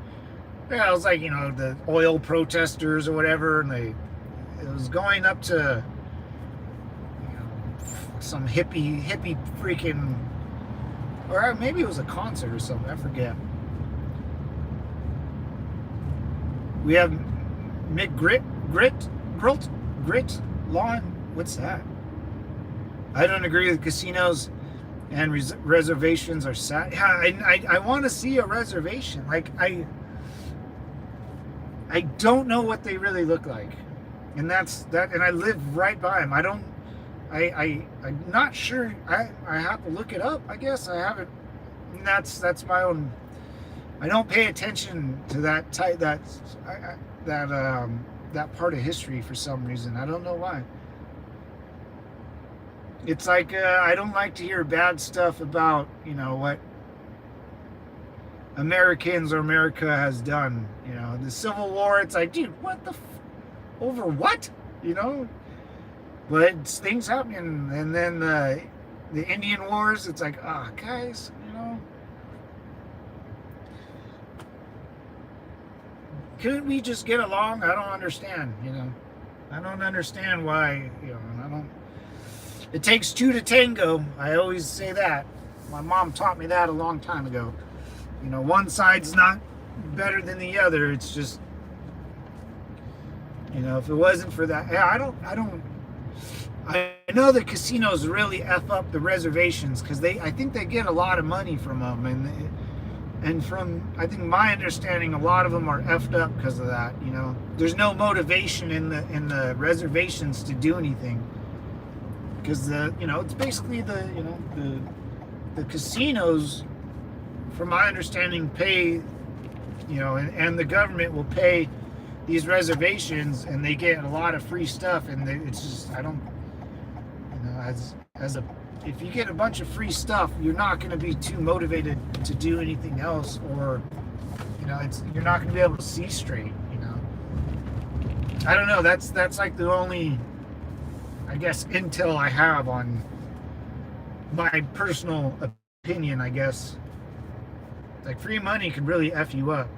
Yeah, it was like, you know, the oil protesters or whatever, and it was going up to, you know, some hippie freaking, or maybe it was a concert or something, I forget. We have Grit Lawn. What's that? I don't agree with casinos and reservations are sad. Yeah, I want to see a reservation. Like, I don't know what they really look like, and that's that. And I live right by them. I'm not sure. I have to look it up. I guess I haven't. And that's my own. I don't pay attention to that that part of history for some reason. I don't know why. It's like I don't like to hear bad stuff about, you know, what Americans or America has done. You know, the Civil War. It's like, dude, what the over what? You know. But it's things happening, and then the Indian Wars. It's like, guys, you know, couldn't we just get along? I don't understand. You know, I don't understand why. You know, I don't. It takes two to tango. I always say that. My mom taught me that a long time ago. You know, one side's not better than the other. It's just, you know, if it wasn't for that, yeah, I know the casinos really F up the reservations, because I think they get a lot of money from them, and from, I think my understanding, a lot of them are effed up because of that. You know, there's no motivation in the reservations to do anything, because you know, it's basically the casinos, from my understanding, pay, you know, and the government will pay these reservations, and they get a lot of free stuff, and it's just, I don't, you know, if you get a bunch of free stuff, you're not going to be too motivated to do anything else, or, you know, you're not going to be able to see straight, you know. I don't know. That's like the only, I guess, intel I have on my personal opinion. I guess like free money can really f you up,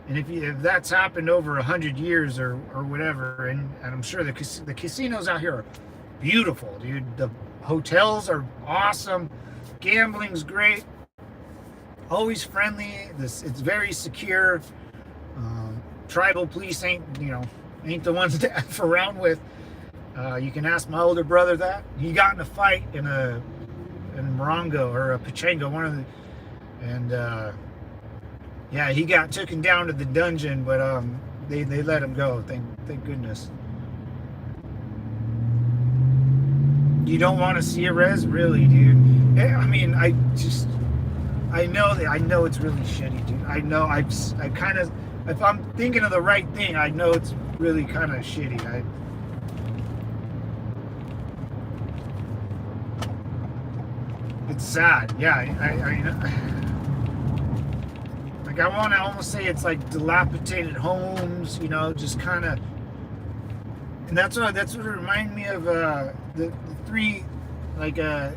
and if that's happened over 100 years or whatever, and I'm sure the casinos out here are beautiful, dude. The hotels are awesome. Gambling's great. Always friendly. It's very secure. Tribal police ain't the ones to f around with. You can ask my older brother that. He got in a fight in Morongo or a Pachango, one of the, and yeah, he got taken down to the dungeon, but they let him go. Thank goodness. You don't want to see a res, really, dude. I mean, I know it's really shitty, dude. I know I kind of, if I'm thinking of the right thing, I know it's really kind of shitty. It's sad. Yeah, like I want to almost say it's like dilapidated homes, just kind of. And that's what it reminded me of. The three, like they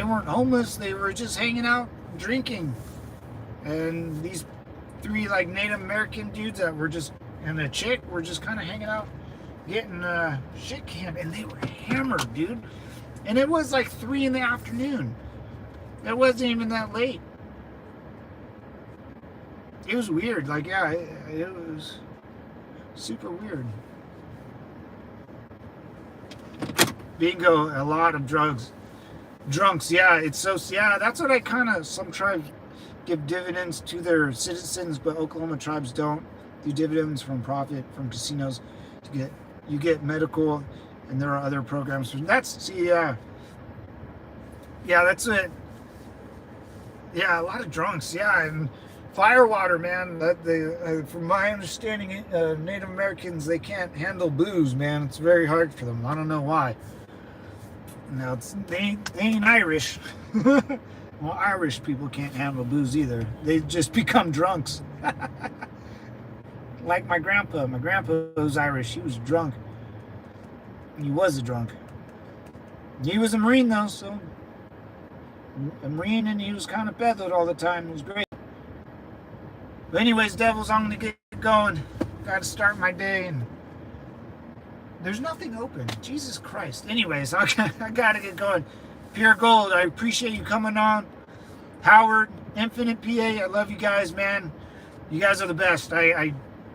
weren't homeless. They were just hanging out, drinking, and these three like Native American dudes that were just, and a chick were just kind of hanging out, getting shit canned, and they were hammered, dude. And it was like 3 in the afternoon. It wasn't even that late. It was weird. Like, yeah, it was super weird. Bingo, a lot of drunks. Yeah, that's what I kind of, some tribes give dividends to their citizens, but Oklahoma tribes don't do dividends from profit from casinos. You get medical, and there are other programs. That's that's it. Yeah, a lot of drunks. Yeah, and firewater, man. From my understanding, Native Americans, they can't handle booze, man. It's very hard for them. I don't know why. Now they ain't Irish. Well, Irish people can't handle booze either. They just become drunks. Like my grandpa. My grandpa was Irish. He was drunk. He was a drunk. He was a Marine though, so a Marine, and he was kind of peddled all the time. It was great. But anyways, devils, I'm gonna get going. Got to start my day, and there's nothing open. Jesus Christ. Anyways, I gotta get going. Pure Gold, I appreciate you coming on. Howard, Infinite PA, I love you guys, man. You guys are the best. I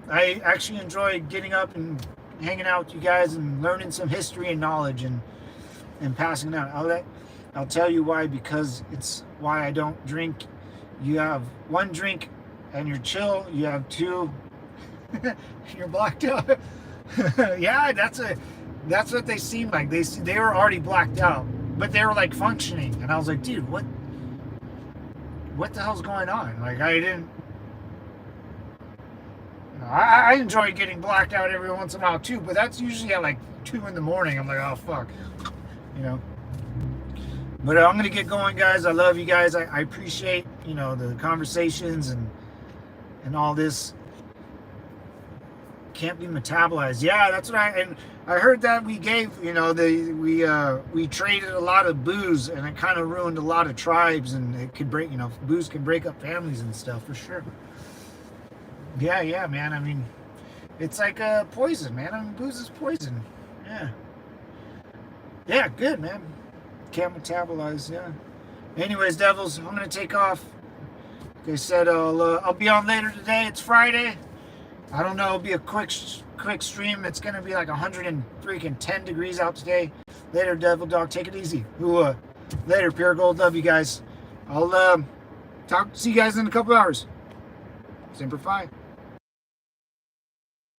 actually enjoy getting up and hanging out with you guys and learning some history and knowledge and passing it out. I'll tell you why, because it's why I don't drink. You have 1 drink and you're chill. You have 2, you're blacked out. Yeah, that's what they seemed like. They were already blacked out, but they were like functioning, and I was like, dude, what the hell's going on? Like, I enjoy getting blacked out every once in a while too, but that's usually at like 2 in the morning. I'm like, oh fuck, But I'm gonna get going, guys. I love you guys. I appreciate the conversations and all this. Can't be metabolized. Yeah, that's what I heard that we gave, we traded a lot of booze, and it kind of ruined a lot of tribes, and it could break, booze can break up families and stuff for sure. Yeah, man. I mean, it's like poison, man. I mean, booze is poison. Yeah, good, man. Can't metabolize. Yeah. Anyways, devils, I'm gonna take off. Like I said, I'll be on later today. It's Friday. I don't know. It'll be a quick stream. It's gonna be like 110 degrees out today. Later, Devil Dog. Take it easy. Later, Pure Gold. Love you guys. I'll see you guys in a couple hours. Semper Fi.